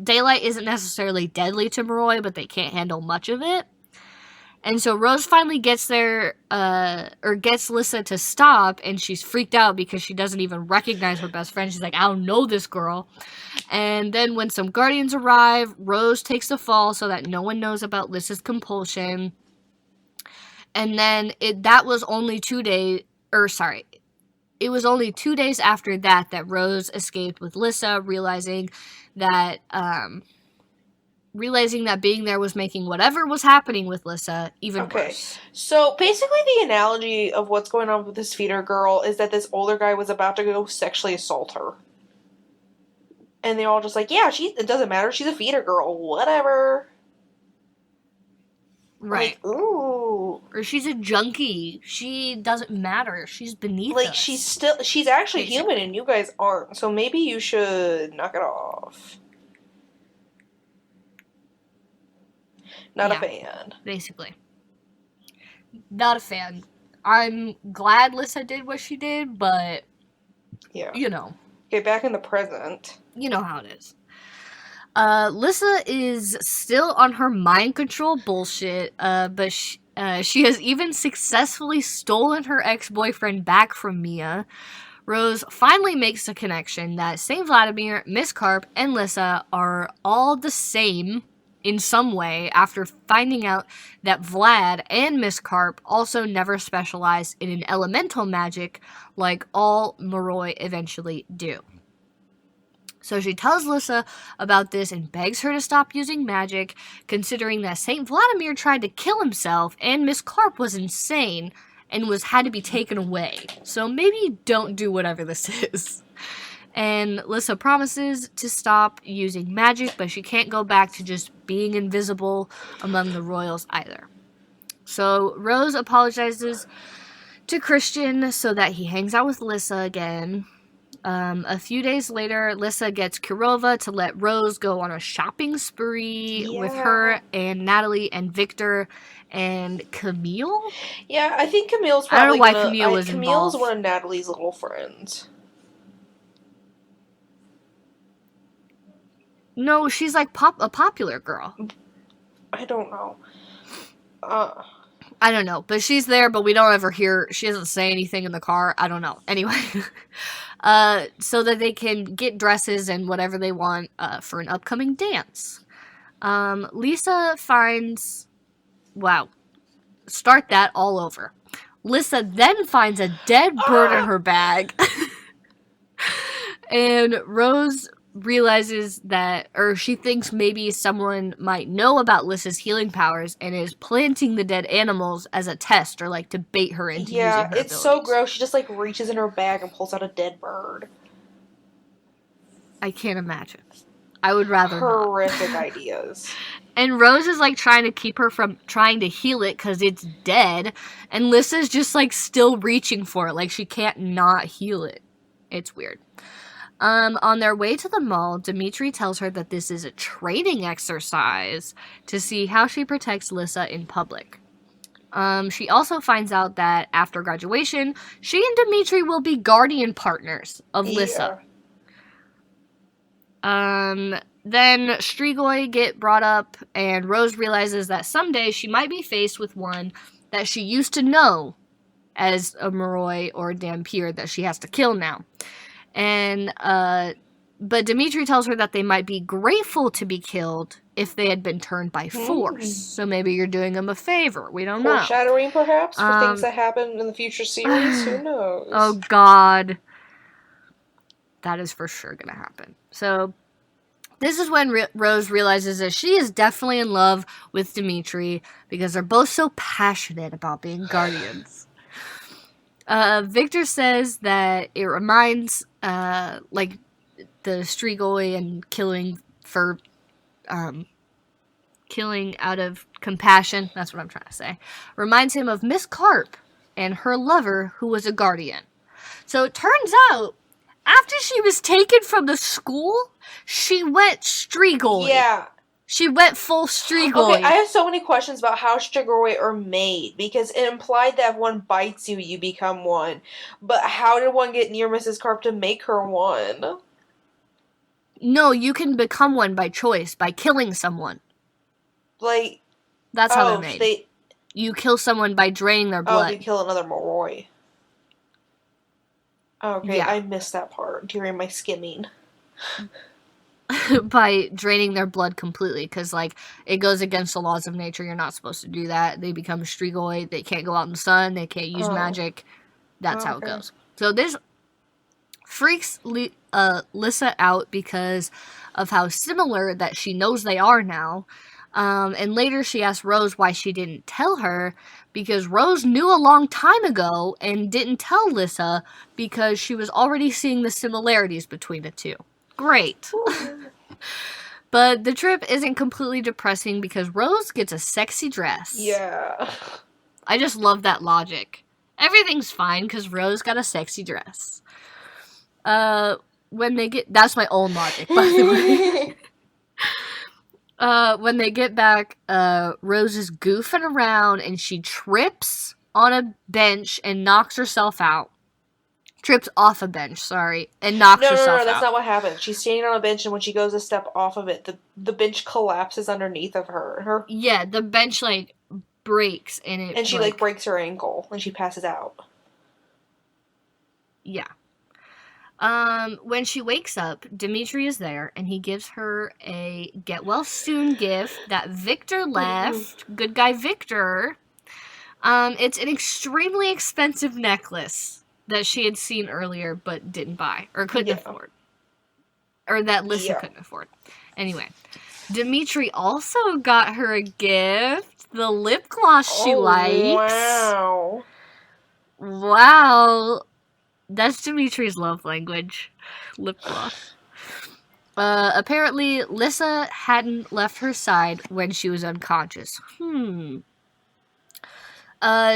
daylight isn't necessarily deadly to Maroi, but they can't handle much of it. And so Rose finally gets there, or gets Lissa to stop, and she's freaked out because she doesn't even recognize her best friend. She's like, I don't know this girl. And then when some guardians arrive, Rose takes the fall so that no one knows about Lissa's compulsion. And then it was only 2 days after that Rose escaped with Lissa, realizing that being there was making whatever was happening with Lissa even worse. So basically the analogy of what's going on with this feeder girl is that this older guy was about to go sexually assault her. And they're all just like, yeah, it doesn't matter, she's a feeder girl, whatever. Right. Like, ooh. Or she's a junkie. She doesn't matter. She's beneath like, us. she's actually human and you guys aren't, so maybe you should knock it off. Not a fan. Basically. Not a fan. I'm glad Lissa did what she did, but yeah. You know. Okay, back in the present. You know how it is. Lissa is still on her mind control bullshit, but she has even successfully stolen her ex-boyfriend back from Mia. Rose finally makes the connection that St. Vladimir, Miss Carp, and Lissa are all the same in some way after finding out that Vlad and Miss Carp also never specialize in an elemental magic like all Maroi eventually do. So she tells Lissa about this and begs her to stop using magic, considering that St. Vladimir tried to kill himself and Miss Carp was insane and had to be taken away. So maybe don't do whatever this is. And Lissa promises to stop using magic, but she can't go back to just being invisible among the royals either. So Rose apologizes to Christian so that he hangs out with Lissa again. A few days later, Lissa gets Kirova to let Rose go on a shopping spree with her and Natalie and Victor and Camille. Yeah, I think Camille's probably I don't know why Camille was Camille's involved. one of Natalie's little friends. No, she's like a popular girl. I don't know. I don't know, but she's there, but we don't ever hear, she doesn't say anything in the car. I don't know. Anyway, so that they can get dresses and whatever they want for an upcoming dance. Lissa finds, start that all over. Lissa then finds a dead bird in her bag. And Rose realizes that, or she thinks maybe someone might know about Lissa's healing powers and is planting the dead animals as a test or like to bait her into using her abilities. It's so gross. She just like reaches in her bag and pulls out a dead bird. I can't imagine. I would rather horrific not. ideas. And Rose is like trying to keep her from trying to heal it because it's dead, and Lissa's just like still reaching for it, like she can't not heal it. It's weird. On their way to the mall, Dimitri tells her that this is a training exercise to see how she protects Lissa in public. She also finds out that after graduation, she and Dimitri will be guardian partners of Lissa. Then Strigoi get brought up, and Rose realizes that someday she might be faced with one that she used to know as a Moroi or a Dampier that she has to kill now. And, but Dimitri tells her that they might be grateful to be killed if they had been turned by force. So maybe you're doing them a favor. We don't know. Foreshadowing, perhaps, for things that happen in the future series? Who knows? Oh, God. That is for sure gonna happen. So, this is when Rose realizes that she is definitely in love with Dimitri because they're both so passionate about being guardians. Victor says that it reminds, like, the Strigoi and killing for, killing out of compassion, that's what I'm trying to say, reminds him of Miss Carp and her lover who was a guardian. So it turns out, after she was taken from the school, she went Strigoi. Yeah. She went full Strigoi. Okay, I have so many questions about how Strigoi are made, because it implied that if one bites you, you become one. But how did one get near Mrs. Carp to make her one? No, you can become one by choice, by killing someone. Like, that's how they're made. You kill someone by draining their blood. Oh, you kill another Moroi. Okay, yeah. I missed that part during my skimming. By draining their blood completely, because, like, it goes against the laws of nature. You're not supposed to do that. They become a Strigoi. They can't go out in the sun. They can't use magic. That's how it goes. So this freaks Lissa out because of how similar that she knows they are now. And later she asks Rose why she didn't tell her, because Rose knew a long time ago and didn't tell Lissa because she was already seeing the similarities between the two. Great. But the trip isn't completely depressing because Rose gets a sexy dress. Yeah. I just love that logic. Everything's fine because Rose got a sexy dress. When they get... That's my own logic, by the way. When they get back, Rose is goofing around and she trips on a bench and knocks herself out. Trips off a bench, sorry, and knocks herself out. No, that's not what happens. She's standing on a bench, and when she goes to step off of it, the bench collapses underneath of her. Yeah, the bench, like, breaks, and she, like, breaks her ankle, and she passes out. Yeah. When she wakes up, Dimitri is there, and he gives her a get-well-soon gift that Victor left. Good guy Victor. It's an extremely expensive necklace that she had seen earlier but didn't buy, or couldn't afford. Or that Lissa couldn't afford. Anyway, Dimitri also got her a gift. The lip gloss she likes. Wow. Wow. That's Dimitri's love language. Lip gloss. Apparently, Lissa hadn't left her side when she was unconscious.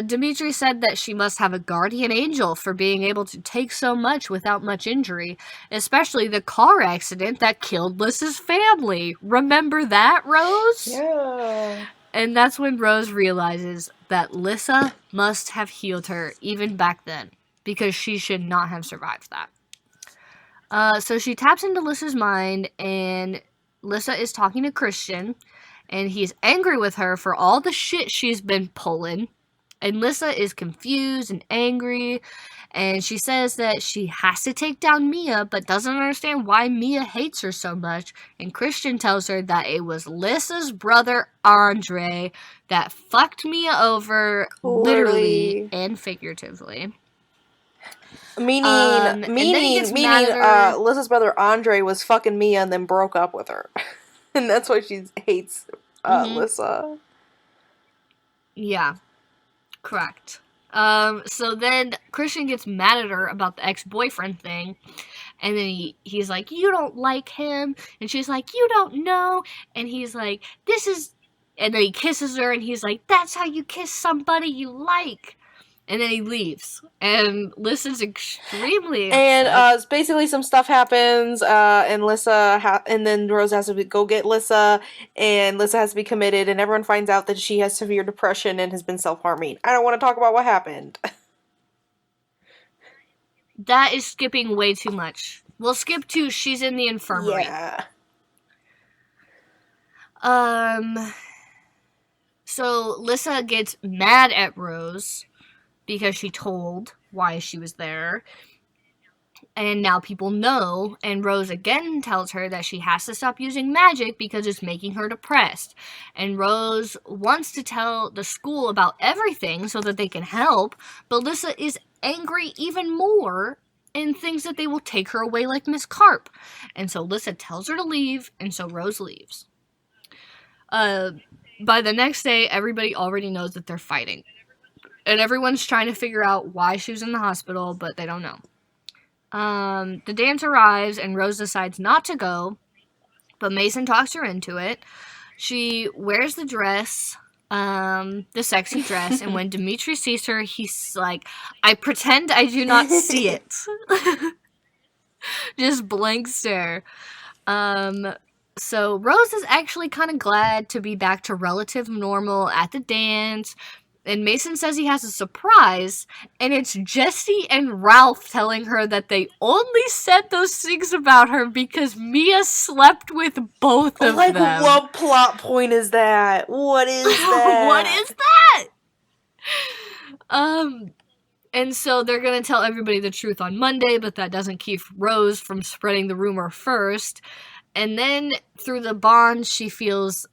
Dimitri said that she must have a guardian angel for being able to take so much without much injury, especially the car accident that killed Lissa's family. Remember that, Rose? Yeah. And that's when Rose realizes that Lissa must have healed her even back then, because she should not have survived that. So she taps into Lissa's mind, and Lissa is talking to Christian, and he's angry with her for all the shit she's been pulling. And Lissa is confused and angry, and she says that she has to take down Mia, but doesn't understand why Mia hates her so much. And Christian tells her that it was Lissa's brother, Andre, that fucked Mia over, literally and figuratively. Meaning, Lissa's brother, Andre, was fucking Mia and then broke up with her. And that's why she hates Lissa. Yeah. Correct. So then Christian gets mad at her about the ex-boyfriend thing, and then he's like, you don't like him, and she's like, you don't know, and he's like, and then he kisses her, and he's like, that's how you kiss somebody you like, and then he leaves, and Lissa's extremely upset. And basically some stuff happens, and and then Rose has to go get Lissa, and Lissa has to be committed, and everyone finds out that she has severe depression and has been self-harming. I don't want to talk about what happened. That is skipping way too much. We'll skip to she's in the infirmary. Yeah. So Lissa gets mad at Rose because she told why she was there. And now people know, and Rose again tells her that she has to stop using magic because it's making her depressed. And Rose wants to tell the school about everything so that they can help, but Lissa is angry even more and thinks that they will take her away like Miss Carp. And so Lissa tells her to leave, and so Rose leaves. By the next day, everybody already knows that they're fighting. And everyone's trying to figure out why she was in the hospital, but they don't know. The dance arrives and Rose decides not to go, but Mason talks her into it. She wears the dress, the sexy dress, and when Dimitri sees her, he's like, I pretend I do not see it. Just blank stare. So Rose is actually kind of glad to be back to relative normal at the dance. And Mason says he has a surprise, and it's Jessie and Ralph telling her that they only said those things about her because Mia slept with both of them. Like, what plot point is that? What is that? What is that? And so they're gonna tell everybody the truth on Monday, but that doesn't keep Rose from spreading the rumor first. And then through the bond, she feels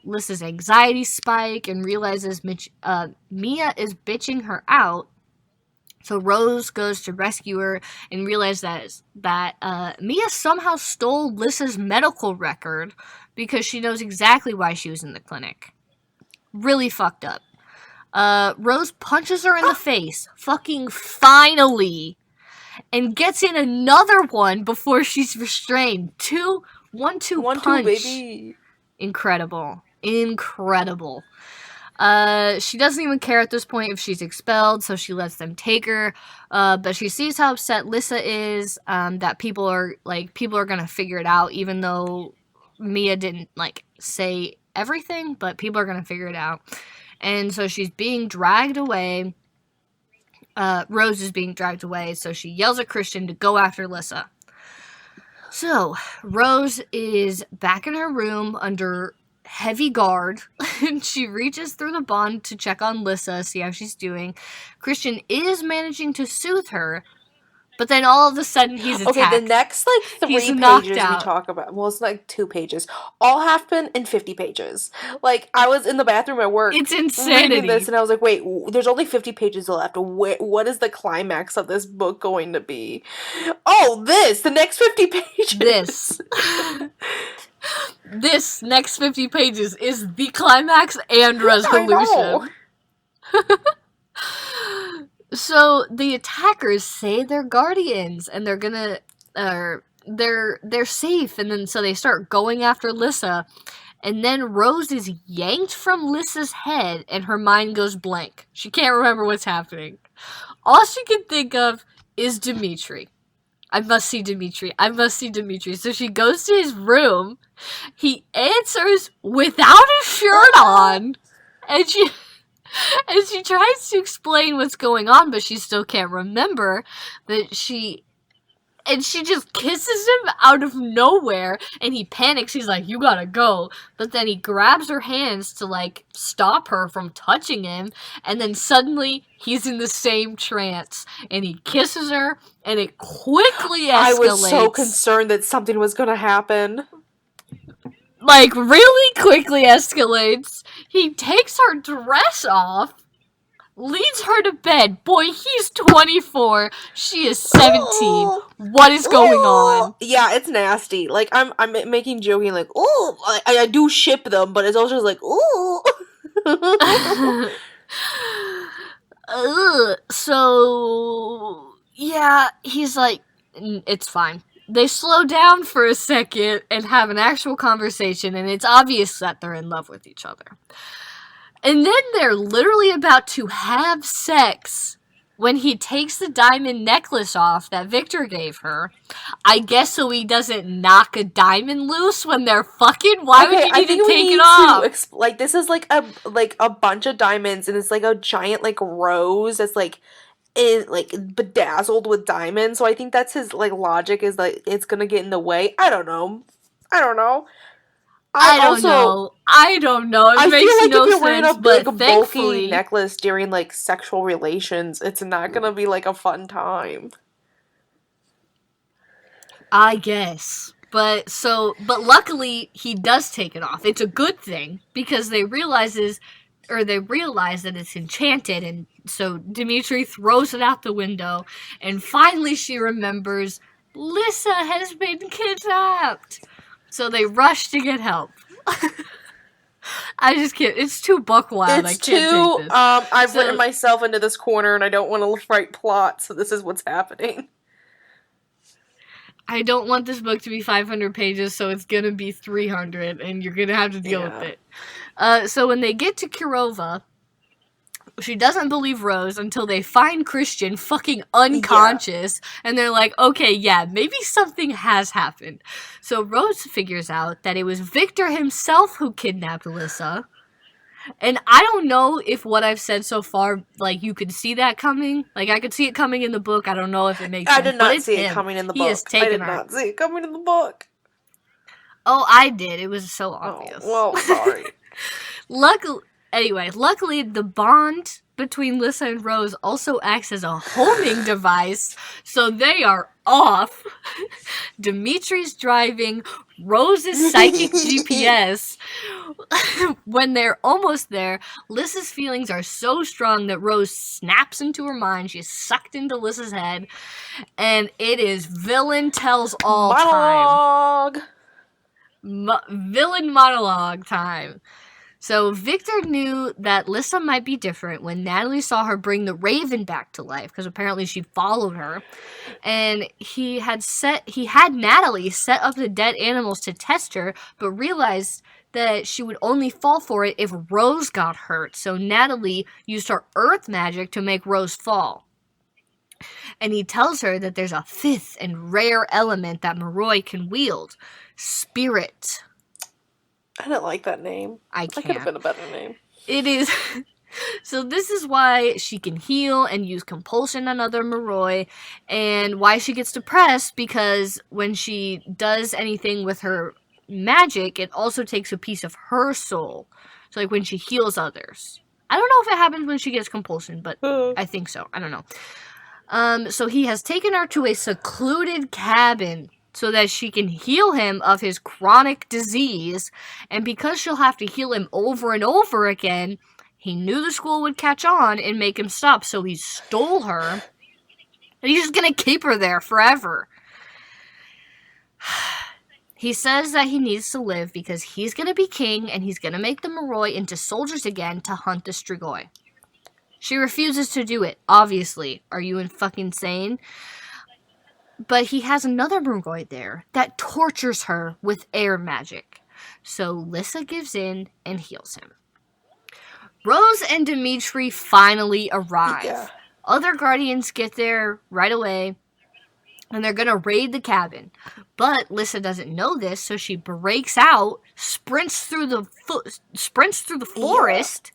Lissa's anxiety spike and realizes Mia is bitching her out. So Rose goes to rescue her and realizes that Mia somehow stole Lissa's medical record because she knows exactly why she was in the clinic. Really fucked up. Rose punches her in the face, fucking finally, and gets in another one before she's restrained. 1-2 punch. Baby. Incredible. She doesn't even care at this point if she's expelled, so she lets them take her. But she sees how upset Lissa is, that people are gonna figure it out, even though Mia didn't, say everything, but people are gonna figure it out. And so she's being dragged away. Rose is being dragged away, so she yells at Christian to go after Lissa. So, Rose is back in her room under heavy guard, and she reaches through the bond to check on Lissa, see how she's doing. Christian is managing to soothe her, but then all of a sudden he's attacked. Okay, the next 3 pages we talk about, well, it's 2 pages, all happen in 50 pages. I was in the bathroom at work. It's insanity. Reading this, and I was like, wait, there's only 50 pages left. What is the climax of this book going to be? Oh, the next 50 pages. This next 50 pages is the climax and resolution. So the attackers say they're guardians and they're gonna they're safe, and then so they start going after Lissa, and then Rose is yanked from Lissa's head and her mind goes blank. She can't remember what's happening. All she can think of is Dimitri. I must see Dimitri. So she goes to his room. He answers without a shirt on, and she tries to explain what's going on, but she still can't remember that she just kisses him out of nowhere, and he panics. He's like, you gotta go. But then he grabs her hands to, stop her from touching him, and then suddenly he's in the same trance, and he kisses her, and it quickly escalates. I was so concerned that something was gonna happen. Really quickly escalates. He takes her dress off, leads her to bed. Boy, he's 24. She is 17. What is going on? Yeah, it's nasty. I'm making joking, I do ship them, but it's also just So, yeah, he's like, it's fine. They slow down for a second and have an actual conversation, and it's obvious that they're in love with each other. And then they're literally about to have sex when he takes the diamond necklace off that Victor gave her. I guess so he doesn't knock a diamond loose when they're fucking. Why would you need to take it off? This is a bunch of diamonds, and it's a giant rose that's bedazzled with diamonds. So I think that's his logic is it's gonna get in the way. I don't know. I don't know. I don't know. It I makes feel like no if you're wearing sense, a big, but bulky thankfully, necklace during, like, sexual relations, it's not gonna be, like, a fun time. I guess. But luckily he does take it off. It's a good thing because they realize that it's enchanted, and so Dimitri throws it out the window, and finally she remembers Lissa has been kidnapped. So they rush to get help. I just can't. It's too buck wild. I can't take this. I've written myself into this corner and I don't want to write plot, so this is what's happening. I don't want this book to be 500 pages, so it's gonna be 300, and you're gonna have to deal with it. So when they get to Kirova, she doesn't believe Rose until they find Christian fucking unconscious, and they're like, okay, yeah, maybe something has happened. So Rose figures out that it was Victor himself who kidnapped Alyssa. And I don't know if what I've said so far, like, you could see that coming. Like, I could see it coming in the book. I don't know if it makes sense. I did not see it coming in the book. He has taken I did not see it coming in the book. Oh, I did. It was so obvious. Oh, well, sorry. Luckily, the bond between Lissa and Rose also acts as a homing device, so they are off. Dimitri's driving Rose's psychic GPS. When they're almost there, Lissa's feelings are so strong that Rose snaps into her mind. She's sucked into Lissa's head, and it is villain tells all monologue. Villain monologue time. So Victor knew that Lissa might be different when Natalie saw her bring the raven back to life, because apparently she followed her, and he had Natalie set up the dead animals to test her, but realized that she would only fall for it if Rose got hurt. So Natalie used her earth magic to make Rose fall. And he tells her that there's a fifth and rare element that Moroi can wield: spirit. I didn't like that name. I can't. That could have been a better name. It is. So this is why she can heal and use compulsion on other Moroi, and why she gets depressed, because when she does anything with her magic, it also takes a piece of her soul. So like when she heals others. I don't know if it happens when she gets compulsion, but I think so. I don't know. So he has taken her to a secluded cabin so that she can heal him of his chronic disease, and because she'll have to heal him over and over again, he knew the school would catch on and make him stop, so he stole her, and he's just gonna keep her there forever. He says that he needs to live because he's gonna be king, and he's gonna make the Moroi into soldiers again to hunt the Strigoi. She refuses to do it, obviously. Are you fucking insane? But he has another Moroi there that tortures her with air magic. So Lissa gives in and heals him. Rose and Dimitri finally arrive. Yeah. Other guardians get there right away, and they're gonna raid the cabin. But Lissa doesn't know this, so she breaks out, sprints through the forest,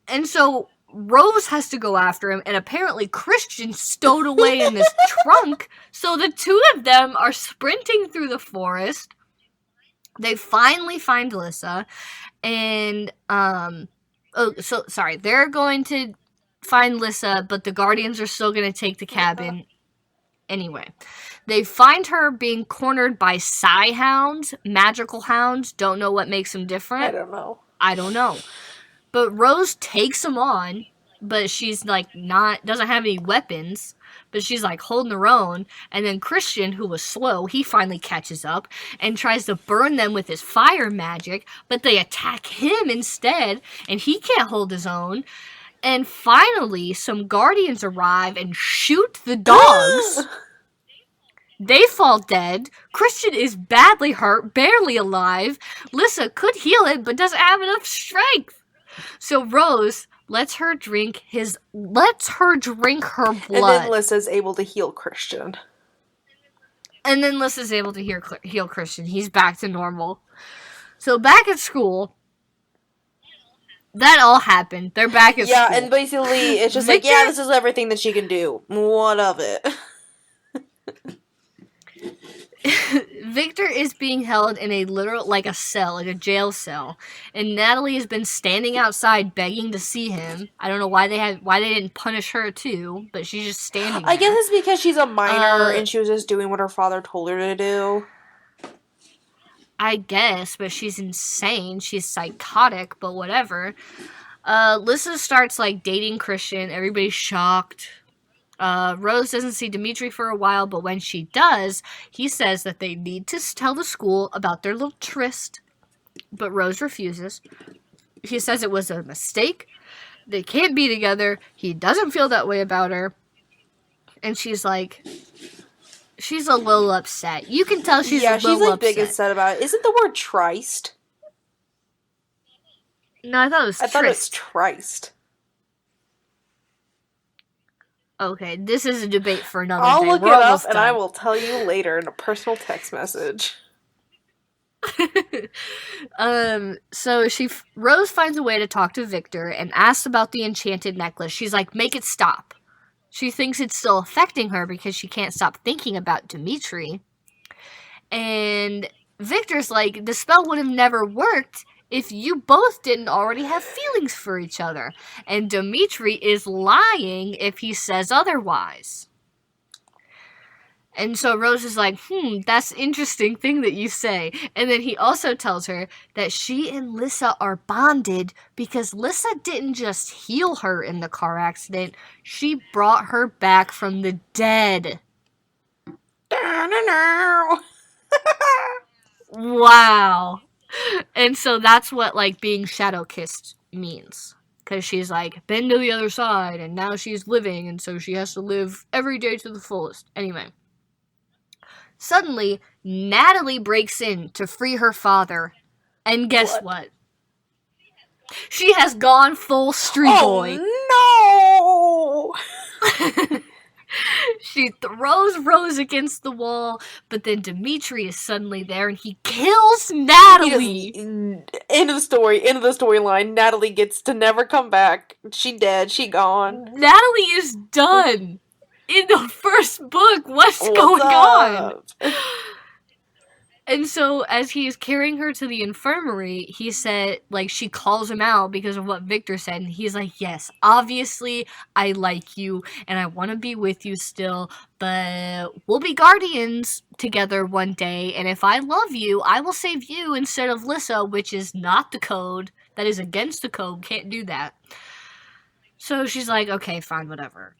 and so Rose has to go after him, and apparently Christian stowed away in this trunk, so the two of them are sprinting through the forest. They finally find Lissa, and, they're going to find Lissa, but the Guardians are still going to take the cabin anyway. They find her being cornered by Psy hounds, magical hounds, don't know what makes them different. I don't know. But Rose takes them on, but she's like doesn't have any weapons, but she's like holding her own. And then Christian, who was slow, he finally catches up and tries to burn them with his fire magic, but they attack him instead, and he can't hold his own. And finally, some guardians arrive and shoot the dogs. They fall dead. Christian is badly hurt, barely alive. Lissa could heal it, but doesn't have enough strength. So Rose lets her drink her blood. And then Lissa's able to heal Christian. Heal Christian. He's back to normal. So back at school, that all happened. They're back at school. Yeah, and basically it's just Victor, this is everything that she can do. What of it? Victor is being held in a literal, like a cell, like a jail cell, and Natalie has been standing outside begging to see him. I don't know why they didn't punish her too, but she's just standing I guess there. it's because she's a minor Uh, and she was just doing what her father told her to do. I guess, but she's insane. She's psychotic, but whatever. Lissa starts like dating Christian. Everybody's shocked. Rose doesn't see Dimitri for a while, but when she does, he says that they need to tell the school about their little tryst, but Rose refuses. He says it was a mistake. They can't be together. He doesn't feel that way about her. And she's like, she's a little upset. You can tell she's a little she's like upset. big upset about it. Isn't the word tryst? No, I thought it was tryst. I thought it was tryst. Okay, this is a debate for another I'll day. look We're it up almost and done. I will tell you later in a personal text message. So Rose finds a way to talk to Victor and asks about the enchanted necklace. She's like, make it stop. She thinks it's still affecting her because she can't stop thinking about Dimitri. And Victor's like, the spell would have never worked if you both didn't already have feelings for each other. And Dimitri is lying if he says otherwise. And so Rose is like, that's an interesting thing that you say. And then he also tells her that she and Lissa are bonded because Lissa didn't just heal her in the car accident. She brought her back from the dead. Wow. And so that's what, like, being shadow kissed means. Because she's, like, been to the other side, and now she's living, and so she has to live every day to the fullest. Anyway. Suddenly, Natalie breaks in to free her father. And guess what? She has gone full street boy. Oh, no! She throws Rose against the wall, but then Dimitri is suddenly there and he kills Natalie. End of the story. End of the storyline. Natalie gets to never come back. She dead. She gone. Natalie is done. In the first book, what's going on? And so, as he is carrying her to the infirmary, he said, like, she calls him out because of what Victor said. And he's like, yes, obviously, I like you, and I want to be with you still, but we'll be guardians together one day, and if I love you, I will save you instead of Lissa, which is not the code. That is against the code, can't do that. So she's like, okay, fine, whatever.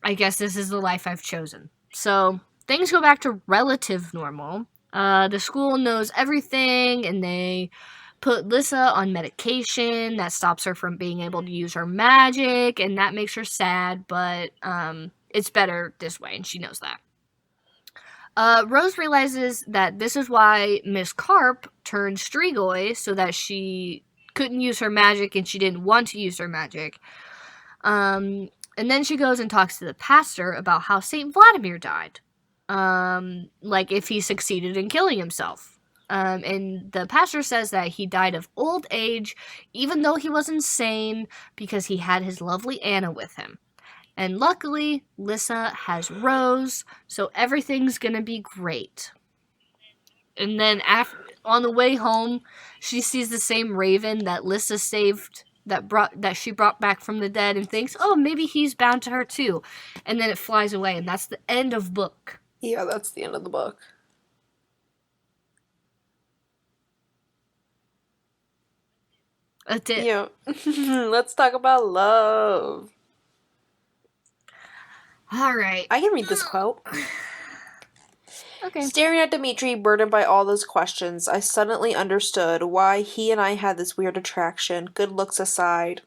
I guess this is the life I've chosen. So, things go back to relative normal. The school knows everything, and they put Lissa on medication that stops her from being able to use her magic, and that makes her sad, but it's better this way, and she knows that. Rose realizes that this is why Miss Carp turned Strigoi, so that she couldn't use her magic, and she didn't want to use her magic. And then she goes and talks to the pastor about how St. Vladimir died. Like if he succeeded in killing himself. And the pastor says that he died of old age, even though he was insane, because he had his lovely Anna with him. And luckily, Lissa has Rose, so everything's gonna be great. And then on the way home, she sees the same raven that Lissa saved, that she brought back from the dead, and thinks, oh, maybe he's bound to her too. And then it flies away, and that's the end of book. Yeah, that's the end of the book. That's it. Yeah. Let's talk about love. All right. I can read this quote. Okay. Staring at Dimitri, burdened by all those questions, I suddenly understood why he and I had this weird attraction, good looks aside.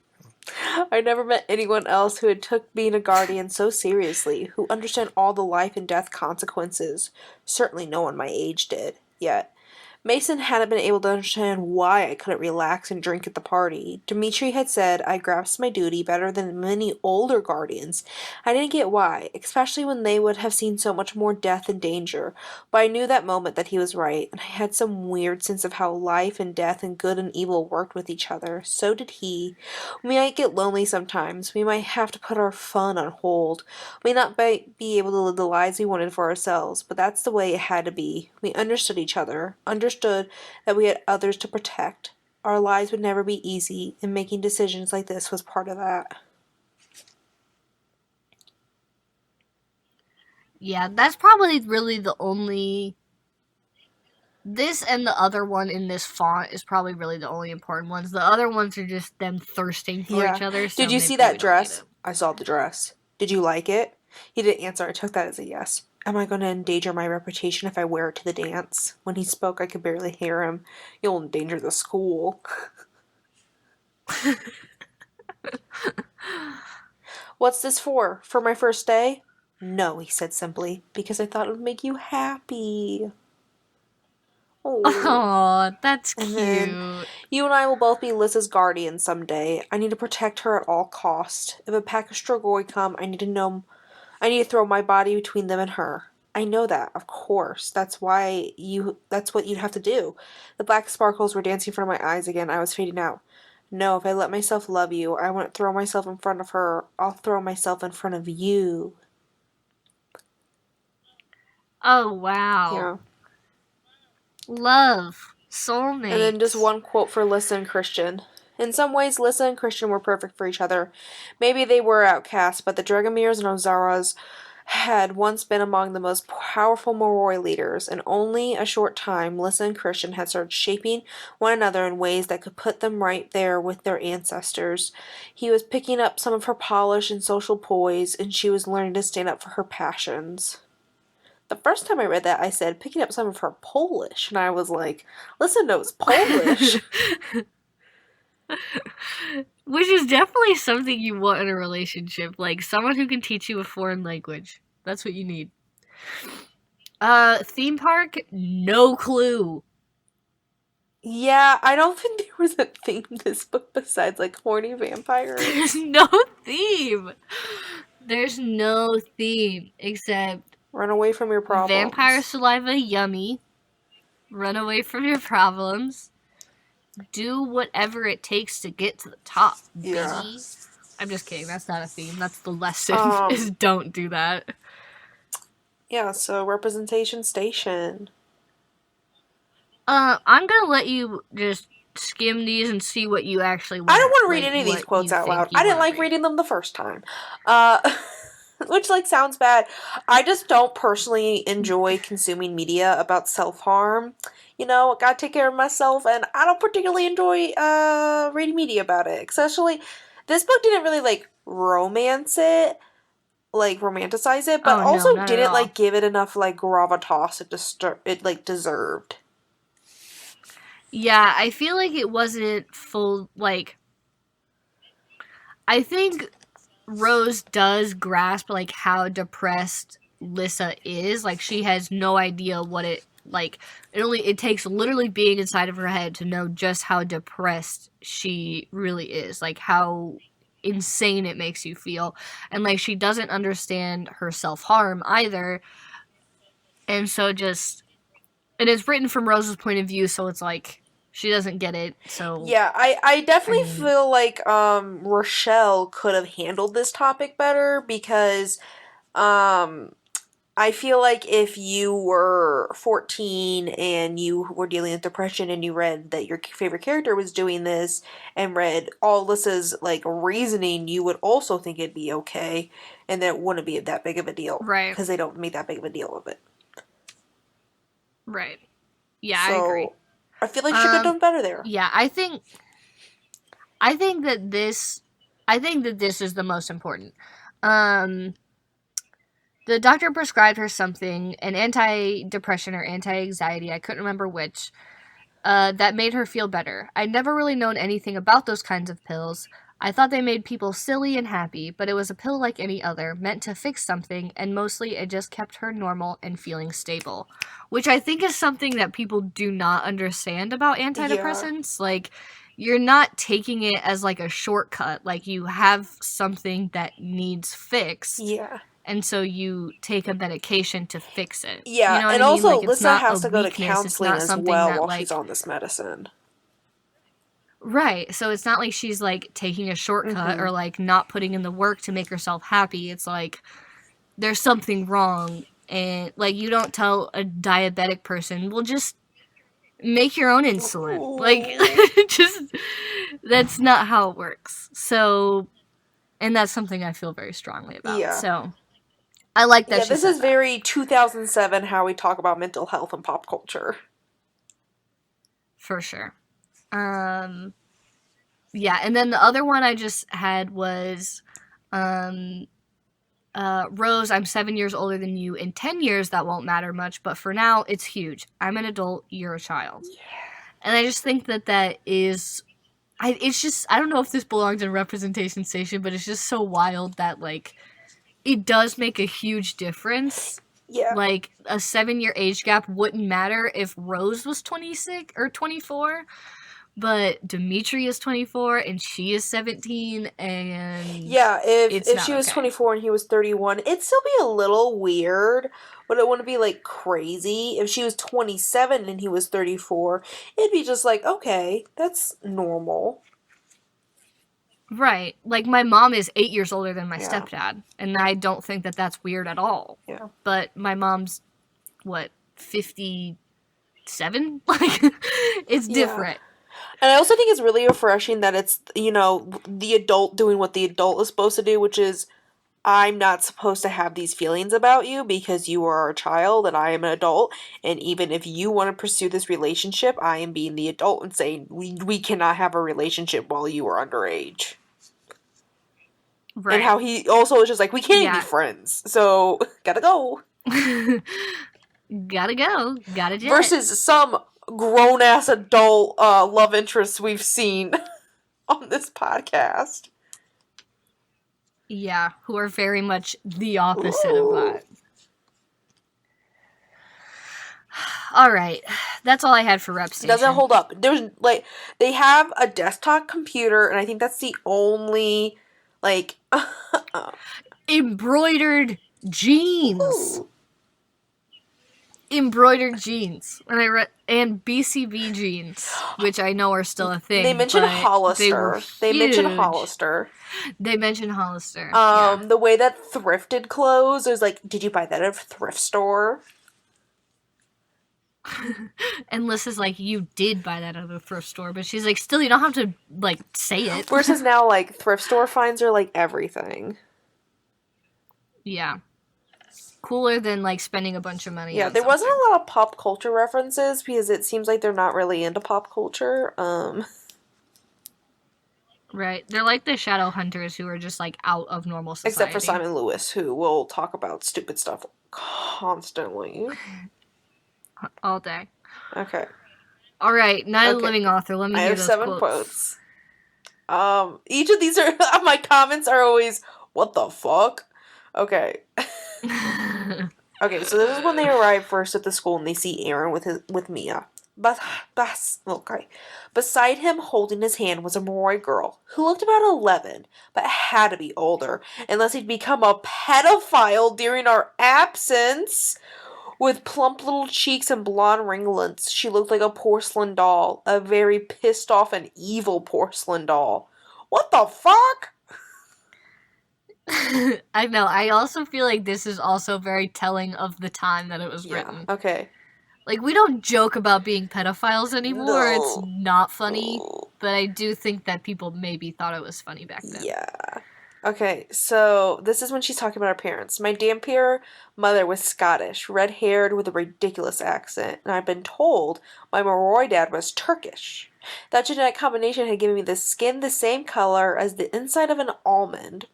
I never met anyone else who had took being a guardian so seriously, who understood all the life and death consequences. Certainly no one my age did, yet. Mason hadn't been able to understand why I couldn't relax and drink at the party. Dimitri had said I grasped my duty better than many older guardians. I didn't get why, especially when they would have seen so much more death and danger, but I knew that moment that he was right, and I had some weird sense of how life and death and good and evil worked with each other. So did he. We might get lonely sometimes. We might have to put our fun on hold. We may not be able to live the lives we wanted for ourselves, but that's the way it had to be. We understood each other, understood that we had others to protect. Our lives would never be easy, and making decisions like this was part of that. Yeah, that's probably really the only... This and the other one in this font is probably really the only important ones. The other ones are just them thirsting for each other. So Did you see that dress? I saw the dress. Did you like it? He didn't answer. I took that as a yes. Am I going to endanger my reputation if I wear it to the dance? When he spoke, I could barely hear him. You'll endanger the school. What's this for? For my first day? No, he said simply, because I thought it would make you happy. Oh, that's cute. And then, you and I will both be Lyssa's guardians someday. I need to protect her at all cost. If a pack of Strigoi come, I need to throw my body between them and her. I know that, of course. That's what you'd have to do. The black sparkles were dancing in front of my eyes again. I was fading out. No, if I let myself love you, I won't throw myself in front of her. I'll throw myself in front of you. Oh, wow. Yeah. Love. Soulmates. And then just one quote for Lyssa and Christian. In some ways, Lyssa and Christian were perfect for each other. Maybe they were outcasts, but the Dragomirs and Ozaras had once been among the most powerful Moroi leaders. In only a short time, Lyssa and Christian had started shaping one another in ways that could put them right there with their ancestors. He was picking up some of her polish and social poise, and she was learning to stand up for her passions. The first time I read that, I said, picking up some of her Polish. And I was like, Lyssa knows Polish. Which is definitely something you want in a relationship. Like, someone who can teach you a foreign language. That's what you need. Theme park? No clue. Yeah, I don't think there was a theme in this book besides, like, horny vampires. There's no theme. There's no theme except... Run away from your problems. Vampire saliva, yummy. Run away from your problems. Do whatever it takes to get to the top, Yeah. baby. I'm just kidding. That's not a theme. That's the lesson. Is don't do that. Yeah, so representation station. I'm gonna let you just skim these and see what you actually want. I don't want to read any of these quotes out loud. I didn't like reading them the first time. Which, like, sounds bad. I just don't personally enjoy consuming media about self-harm. You know, gotta take care of myself, and I don't particularly enjoy reading media about it. Especially, this book didn't really, like, romance it, like, romanticize it, but also didn't, like, give it enough, like, gravitas it deserved. Yeah, I feel like it wasn't full, like... I think... Rose does grasp, like, how depressed Lyssa is. Like, she has no idea what it, like, it takes literally being inside of her head to know just how depressed she really is. Like, how insane it makes you feel. And, like, she doesn't understand her self-harm either. And so just... And it's written from Rose's point of view, so it's like... She doesn't get it, so... Yeah, I definitely feel like, Richelle could have handled this topic better, because, I feel like if you were 14 and you were dealing with depression and you read that your favorite character was doing this and read all Lyssa's, like, reasoning, you would also think it'd be okay, and that it wouldn't be that big of a deal. Right. Because they don't make that big of a deal of it. Right. Yeah, I agree. I feel like she could have done better there. Yeah, I think that this is the most important. The doctor prescribed her something, an antidepressant or anti-anxiety, I couldn't remember which, that made her feel better. I'd never really known anything about those kinds of pills. I thought they made people silly and happy, but it was a pill like any other, meant to fix something, and mostly it just kept her normal and feeling stable. Which I think is something that people do not understand about antidepressants. Like, you're not taking it as like a shortcut. Like, you have something that needs fixed. Yeah. And so you take a medication to fix it. Yeah, You know what and I mean? also Like, it's Lissa not has a to go to weakness. It's counseling not as something well that, while like... she's on this medicine. Right. So it's not like she's, like, taking a shortcut or, like, not putting in the work to make herself happy. It's like, there's something wrong. And, like, you don't tell a diabetic person, well, just make your own insulin. Ooh. Like, just... That's not how it works. So... And that's something I feel very strongly about. Yeah. So... I like that she this said is that. very 2007 how we talk about mental health and pop culture. For sure. Yeah, and then the other one I just had was Rose, I'm 7 years older than you. In 10 years, that won't matter much, but for now, it's huge. I'm an adult, you're a child. Yeah. And I just think that is... it's just... I don't know if this belongs in representation station, but it's just so wild that, like... It does make a huge difference. Yeah. Like, a 7-year age gap wouldn't matter if Rose was 26 or 24, but Dimitri is 24 and she is 17, and... Yeah, if she was okay. 24 and he was 31, it'd still be a little weird, but it wouldn't be, like, crazy. If she was 27 and he was 34, it'd be just like, okay, that's normal. Right. Like, my mom is 8 years older than my stepdad, and I don't think that that's weird at all. Yeah. But my mom's, 57? Like, it's different. And I also think it's really refreshing that it's, the adult doing what the adult is supposed to do, which is, I'm not supposed to have these feelings about you because you are a child and I am an adult. And even if you want to pursue this relationship, I am being the adult and saying we cannot have a relationship while you are underage. Right. And how he also is just like, we can't even be friends. So, gotta go. Gotta go. Gotta jet. Versus some grown-ass adult love interests we've seen on this podcast. Yeah, who are very much the opposite of that. All right, that's all I had for Rep Station. Doesn't hold up. There's they have a desktop computer, and I think that's the only embroidered jeans. Ooh. Embroidered jeans. And BCB jeans, which I know are still a thing. They mentioned Hollister. They mentioned Hollister. Yeah. The way that thrifted clothes is like, did you buy that at a thrift store? And Liz is like, you did buy that at a thrift store, but she's like, still, you don't have to say it. Versus now, thrift store finds are everything. Yeah. Cooler than spending a bunch of money. Yeah, there wasn't a lot of pop culture references because it seems like they're not really into pop culture. Right. They're like the shadow hunters who are just out of normal society. Except for Simon Lewis, who will talk about stupid stuff constantly. All day. Okay. All right, Night of the Living Author. Let me hear those quotes. I have 7 quotes. Each of these are my comments are always, what the fuck? Okay. Okay, so this is when they arrive first at the school and they see Aaron with Mia. Beside him, holding his hand, was a Moroi girl who looked about 11, but had to be older, unless he'd become a pedophile during our absence. With plump little cheeks and blonde ringlets, she looked like a porcelain doll, a very pissed off and evil porcelain doll. What the fuck? I know. I also feel like this is also very telling of the time that it was written. Okay. We don't joke about being pedophiles anymore. No. It's not funny. But I do think that people maybe thought it was funny back then. Yeah. Okay, so this is when she's talking about her parents. My Dampier mother was Scottish, red-haired with a ridiculous accent, and I've been told my Moroi dad was Turkish. That genetic combination had given me the skin the same color as the inside of an almond,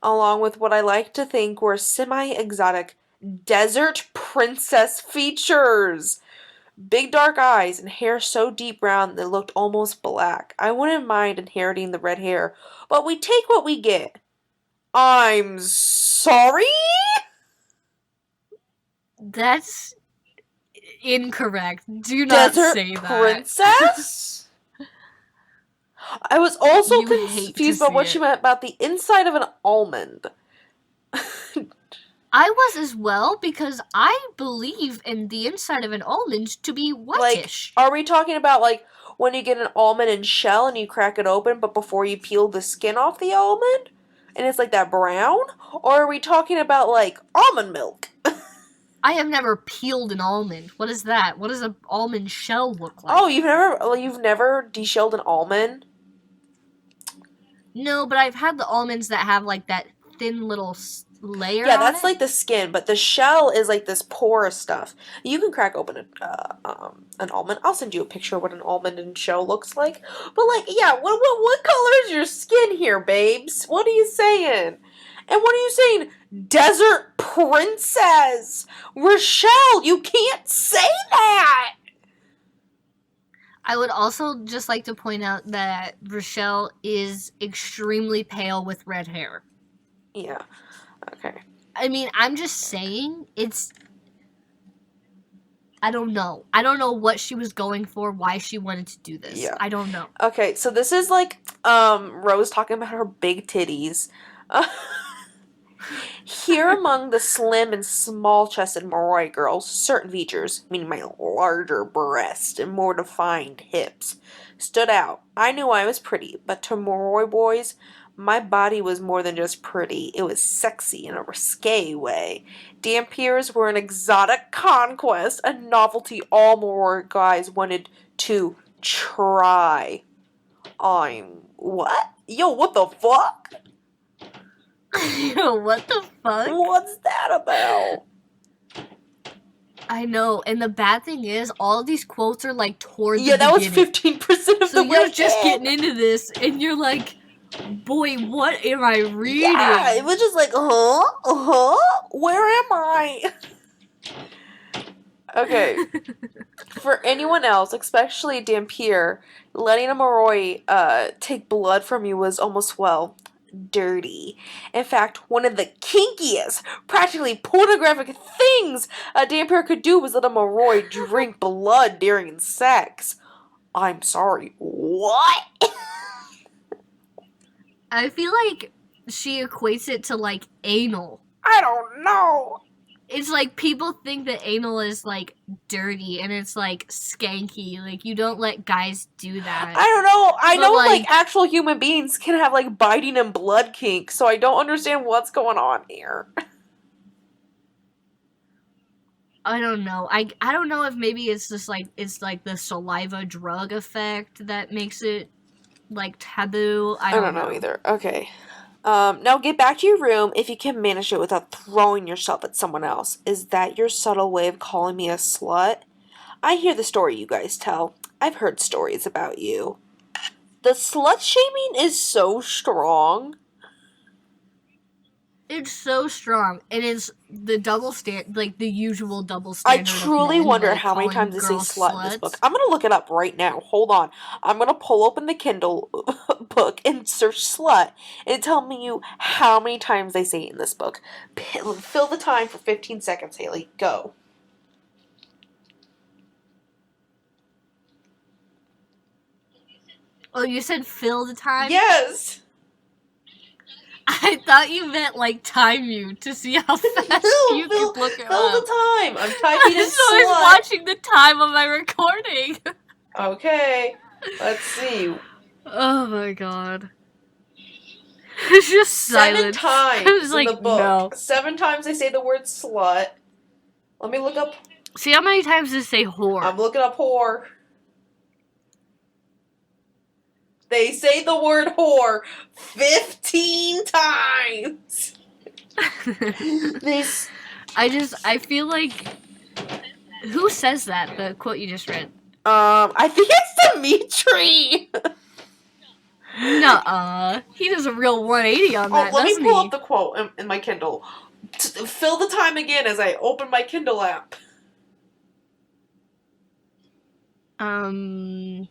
along with what I like to think were semi-exotic desert princess features. Big dark eyes and hair so deep brown that it looked almost black. I wouldn't mind inheriting the red hair, but we take what we get. I'm sorry? That's incorrect. Do not Desert say that. princess? I was also You hate to confused about see what it. she meant about the inside of an almond. I was as well, because I believe in the inside of an almond to be whitish. Are we talking about, like, when you get an almond in shell and you crack it open, but before you peel the skin off the almond? And it's like that brown? Or are we talking about, like, almond milk? I have never peeled an almond. What is that? What does an almond shell look like? Oh, you've never deshelled an almond? No, but I've had the almonds that have, like, that thin little layer Yeah, on that's it. like the skin, but the shell is like this porous stuff. You can crack open an almond. I'll send you a picture of what an almond and shell looks like. But like, yeah, what color is your skin here, babes? What are you saying? And what are you saying? Desert princess, Richelle, you can't say that. I would also just like to point out that Richelle is extremely pale with red hair. Yeah. Okay. I mean, I'm just saying, I don't know. I don't know what she was going for, why she wanted to do this. Yeah. I don't know. Okay, so this is like Rose talking about her big titties. Here among the slim and small-chested Moroi girls, certain features, meaning my larger breast and more defined hips, stood out. I knew I was pretty, but to Moroi boys, my body was more than just pretty. It was sexy in a risque way. Dampiers were an exotic conquest, a novelty all Moroi guys wanted to try. What? Yo, what the fuck? What the fuck? What's that about? I know, and the bad thing is, all of these quotes are like toward the Yeah, that was beginning. 15% of So the way. you're just getting into this, and you're like, boy, what am I reading? Yeah, it was just like, where am I? Okay. For anyone else, especially Dampier, letting a Moroi take blood from you was almost, well, dirty. In fact, one of the kinkiest, practically pornographic things a Dampier could do was let a Moroi drink blood during sex. I'm sorry, what? I feel like she equates it to like anal. I don't know. It's like people think that anal is like dirty and it's like skanky. Like you don't let guys do that. I don't know. I But, know like like, actual human beings can have like biting and blood kink, so I don't understand what's going on here. I don't know. I don't know if maybe it's just like it's like the saliva drug effect that makes it like taboo. I don't know either. Okay. Now get back to your room if you can manage it without throwing yourself at someone else. Is that your subtle way of calling me a slut? I hear the story you guys tell. I've heard stories about you. The slut shaming is so strong. It's so strong, and it's the double stand, like the usual double standard. I truly wonder how many times they say slut in this book. I'm gonna look it up right now. Hold on. I'm gonna pull open the Kindle book and search slut and tell me how many times they say it in this book. Fill the time for 15 seconds, Haley. Go. Oh, you said fill the time? Yes. I thought you meant like time you to see how fast you could look it Fill up. the time. I'm typing in So I was slut. watching the time on my recording. Okay. Let's see. Oh my god. It's just 7 silence. times I was like, in the book. no. 7 times they say the word slut. Let me look up. See how many times does it say whore? I'm looking up whore. They say the word whore 15 times. This. I feel like, who says that? The quote you just read. I think it's Dimitri. Nuh-uh. He does a real 180 on that, Let me doesn't pull he? up the quote in my Kindle. Fill the time again as I open my Kindle app. Dmitry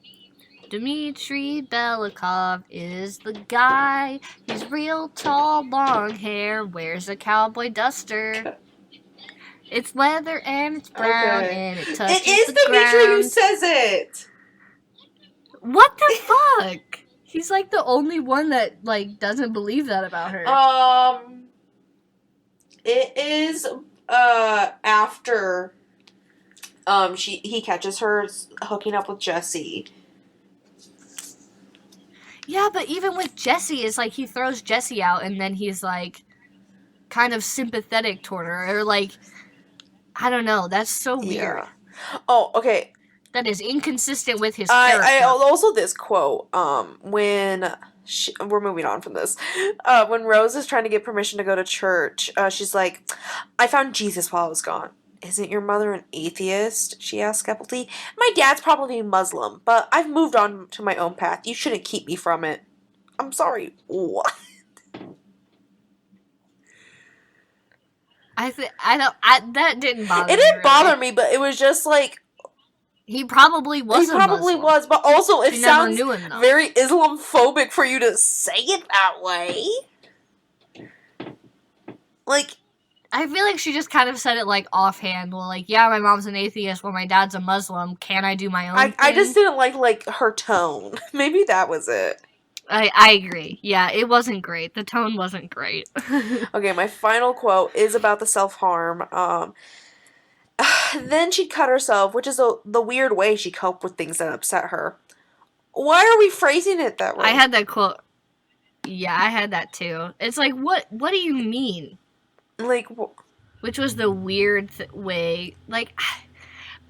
Belikov is the guy. He's real tall, long hair, wears a cowboy duster. It's leather and it's brown and it touches It is the Dimitri who ground. says it. What the fuck? He's like the only one that like doesn't believe that about her. It is after he catches her hooking up with Jesse. Yeah, but even with Jesse, it's like he throws Jesse out and then he's like kind of sympathetic toward her, or like, I don't know. That's so weird. Yeah. Oh, okay. That is inconsistent with his character. I also this quote. When we're moving on from this. When Rose is trying to get permission to go to church, she's like, "I found Jesus while I was gone." "Isn't your mother an atheist?" she asked skeptically. "My dad's probably Muslim, but I've moved on to my own path. You shouldn't keep me from it." I'm sorry. What? That didn't bother me. It didn't really. bother me, but it was just like he probably was. He probably was, but also it sounds very Islamophobic for you to say it that way. Like, I feel like she just kind of said it like offhand. Well, like, yeah, my mom's an atheist, well, my dad's a Muslim. Can I do my own thing? I just didn't like her tone. Maybe that was it. I agree. Yeah, it wasn't great. The tone wasn't great. Okay, my final quote is about the self-harm. Then she'd cut herself, which is the weird way she coped with things that upset her. Why are we phrasing it that way? I had that quote. Yeah, I had that too. It's like, what do you mean? Like, which was the weird way. Like,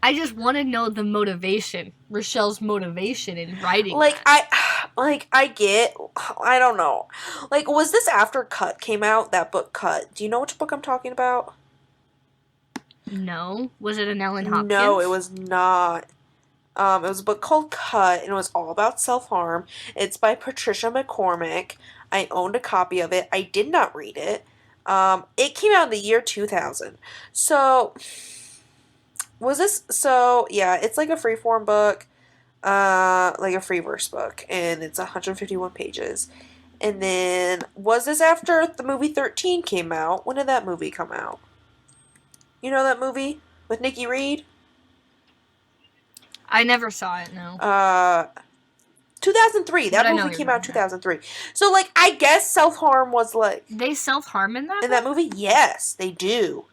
I just want to know the motivation. Richelle's motivation in writing like, that. I don't know. Like, was this after Cut came out? That book Cut. Do you know which book I'm talking about? No. Was it an Ellen Hopkins? No, it was not. It was a book called Cut, and it was all about self-harm. It's by Patricia McCormick. I owned a copy of it. I did not read it. It came out in the year 2000. So, yeah, it's like a freeform book, like a free verse book, and it's 151 pages. And then, was this after the movie 13 came out? When did that movie come out? You know that movie with Nikki Reed? I never saw it, no. 2003. That movie came out in 2003. So, like, I guess self-harm was like... They self-harm in that In that movie? Yes, they do.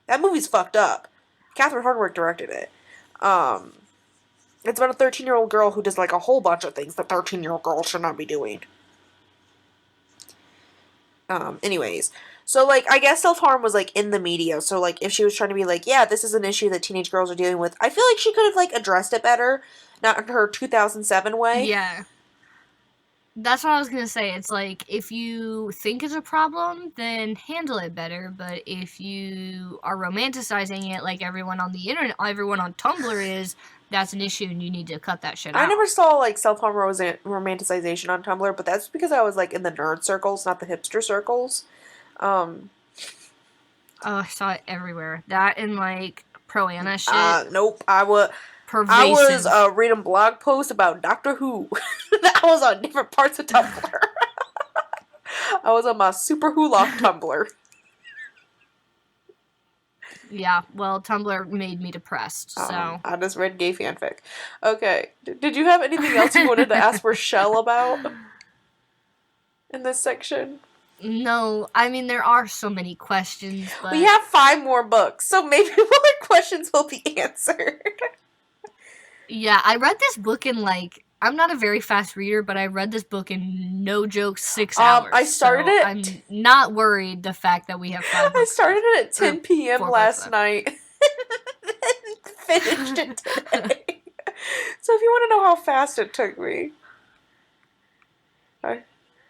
That movie's fucked up. Catherine Hardwicke directed it. It's about a 13-year-old girl who does, like, a whole bunch of things that 13-year-old girls should not be doing. Anyways. So, like, I guess self-harm was, like, in the media. So, like, if she was trying to be like, yeah, this is an issue that teenage girls are dealing with, I feel like she could have, like, addressed it better. Not in her 2007 way. Yeah. That's what I was going to say. It's like, if you think it's a problem, then handle it better. But if you are romanticizing it like everyone on the internet, everyone on Tumblr is, that's an issue and you need to cut that shit out. I never saw, like, self-harm romanticization on Tumblr, but that's because I was, like, in the nerd circles, not the hipster circles. Oh, I saw it everywhere. That and, like, pro-Anna shit. Nope. I was reading blog posts about Doctor Who. That was on different parts of Tumblr. I was on my Super Who-Lock Tumblr. Yeah, well, Tumblr made me depressed, so... I just read gay fanfic. Okay. Did you have anything else you wanted to ask Richelle about in this section? No, I mean, there are so many questions, but... We have 5 more books, so maybe more questions will be answered. Yeah, I read this book in, like... I'm not a very fast reader, but I read this book in, no joke, 6 hours. I started it... I'm not worried the fact that we have 5 books. I started it at 10 p.m. last night. And finished it today. So if you want to know how fast it took me...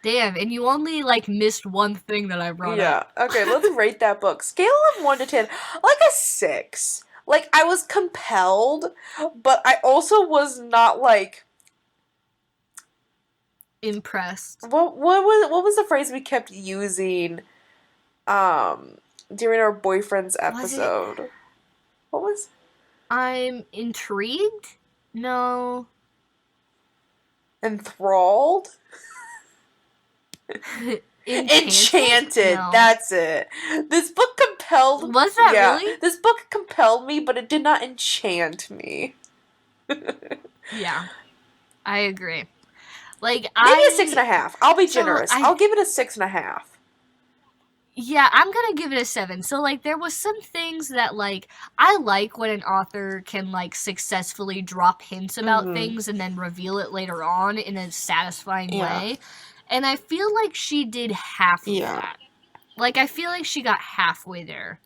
Damn, and you only, like, missed one thing that I brought up. Yeah, okay, let's rate that book. Scale of 1 to 10, like a 6. Like, I was compelled, but I also was not, like... impressed. What was the phrase we kept using, during our boyfriend's episode? What was... I'm intrigued? No. Enthralled? Enchanted. No. That's it. This book compelled. Was that yeah, really? This book compelled me, but it did not enchant me. Yeah. I agree. Like, Maybe a 6.5. I'll be So, generous. I'll give it a 6.5. Yeah, I'm gonna give it a 7. So, like, there was some things that, like, I like when an author can, like, successfully drop hints about things and then reveal it later on in a satisfying way. And I feel like she did half of that. Like, I feel like she got halfway there.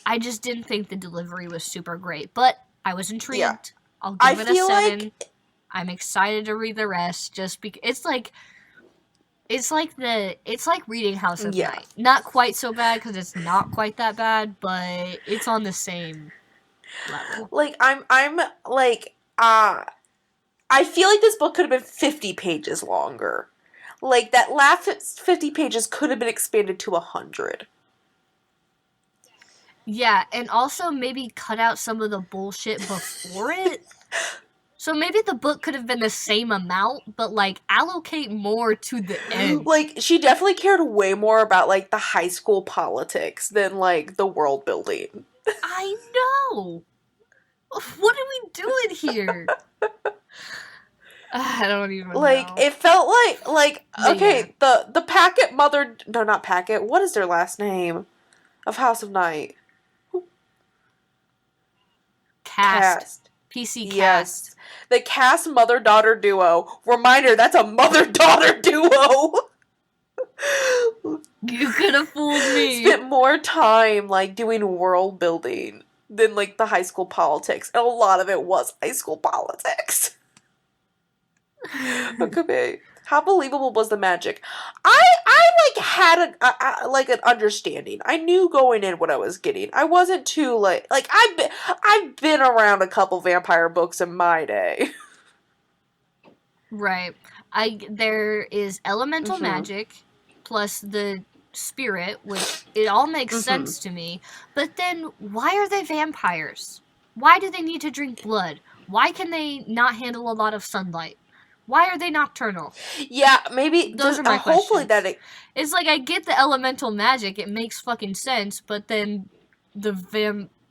I just didn't think the delivery was super great. But I was intrigued. Yeah. I'll give it a 7. Like... I'm excited to read the rest just because it's like reading House of Night. Not quite so bad because it's not quite that bad, but it's on the same level. Like I'm like I feel like this book could have been 50 pages longer. Like that last 50 pages could have been expanded to 100. Yeah, and also maybe cut out some of the bullshit before it. So maybe the book could have been the same amount, but, like, allocate more to the end. Like, she definitely cared way more about, like, the high school politics than, like, the world building. I know! What are we doing here? I don't even know. It felt like okay, yeah. the Packet mother... No, not Packet. What is their last name? Of House of Night. Cast. PC Cast. Yes. The Cast mother-daughter duo. Reminder, that's a mother-daughter duo! You could have fooled me. Spent more time, like, doing world building than, like, the high school politics. And a lot of it was high school politics. Okay. How believable was the magic? I like, had an understanding. I knew going in what I was getting. I wasn't too, like, I've been around a couple vampire books in my day. Right. There is elemental magic, plus the spirit, which it all makes sense to me. But then, why are they vampires? Why do they need to drink blood? Why can they not handle a lot of sunlight? Why are they nocturnal? Yeah, maybe those are my questions. Hopefully it's like I get the elemental magic; it makes fucking sense. But then the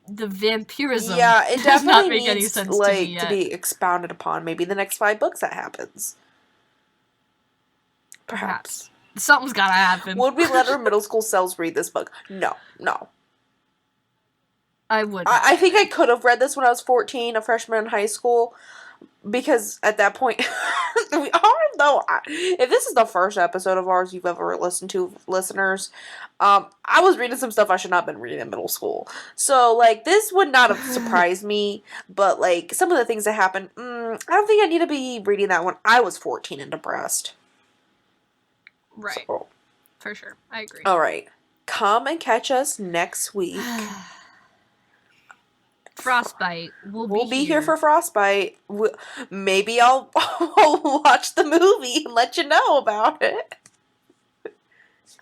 vampirism, it does not definitely make any needs, sense like, to me yet. to be expounded upon. Maybe the next 5 books that happens. Perhaps something's gotta happen. Would we let our middle school selves read this book? No. I would. I think I could have read this when I was 14, a freshman in high school. Because at that point, if this is the first episode of ours you've ever listened to, listeners, I was reading some stuff I should not have been reading in middle school. So, like, this would not have surprised me, but, like, some of the things that happened, I don't think I need to be reading that when I was 14 and depressed. Right. So. For sure. I agree. Alright. Come and catch us next week. Frostbite. We'll be here for Frostbite. Maybe I'll watch the movie and let you know about it.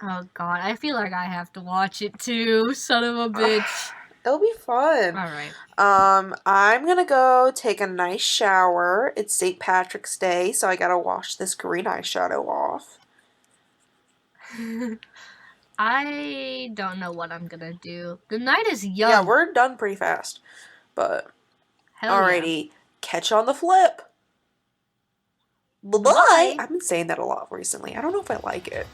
Oh god, I feel like I have to watch it too. Son of a bitch. It'll be fun. Alright. I'm gonna go take a nice shower. It's St. Patrick's Day, so I gotta wash this green eyeshadow off. I don't know what I'm gonna do. The night is young. Yeah, we're done pretty fast. But, alrighty. Yeah. Catch you on the flip. Bye-bye. I've been saying that a lot recently. I don't know if I like it.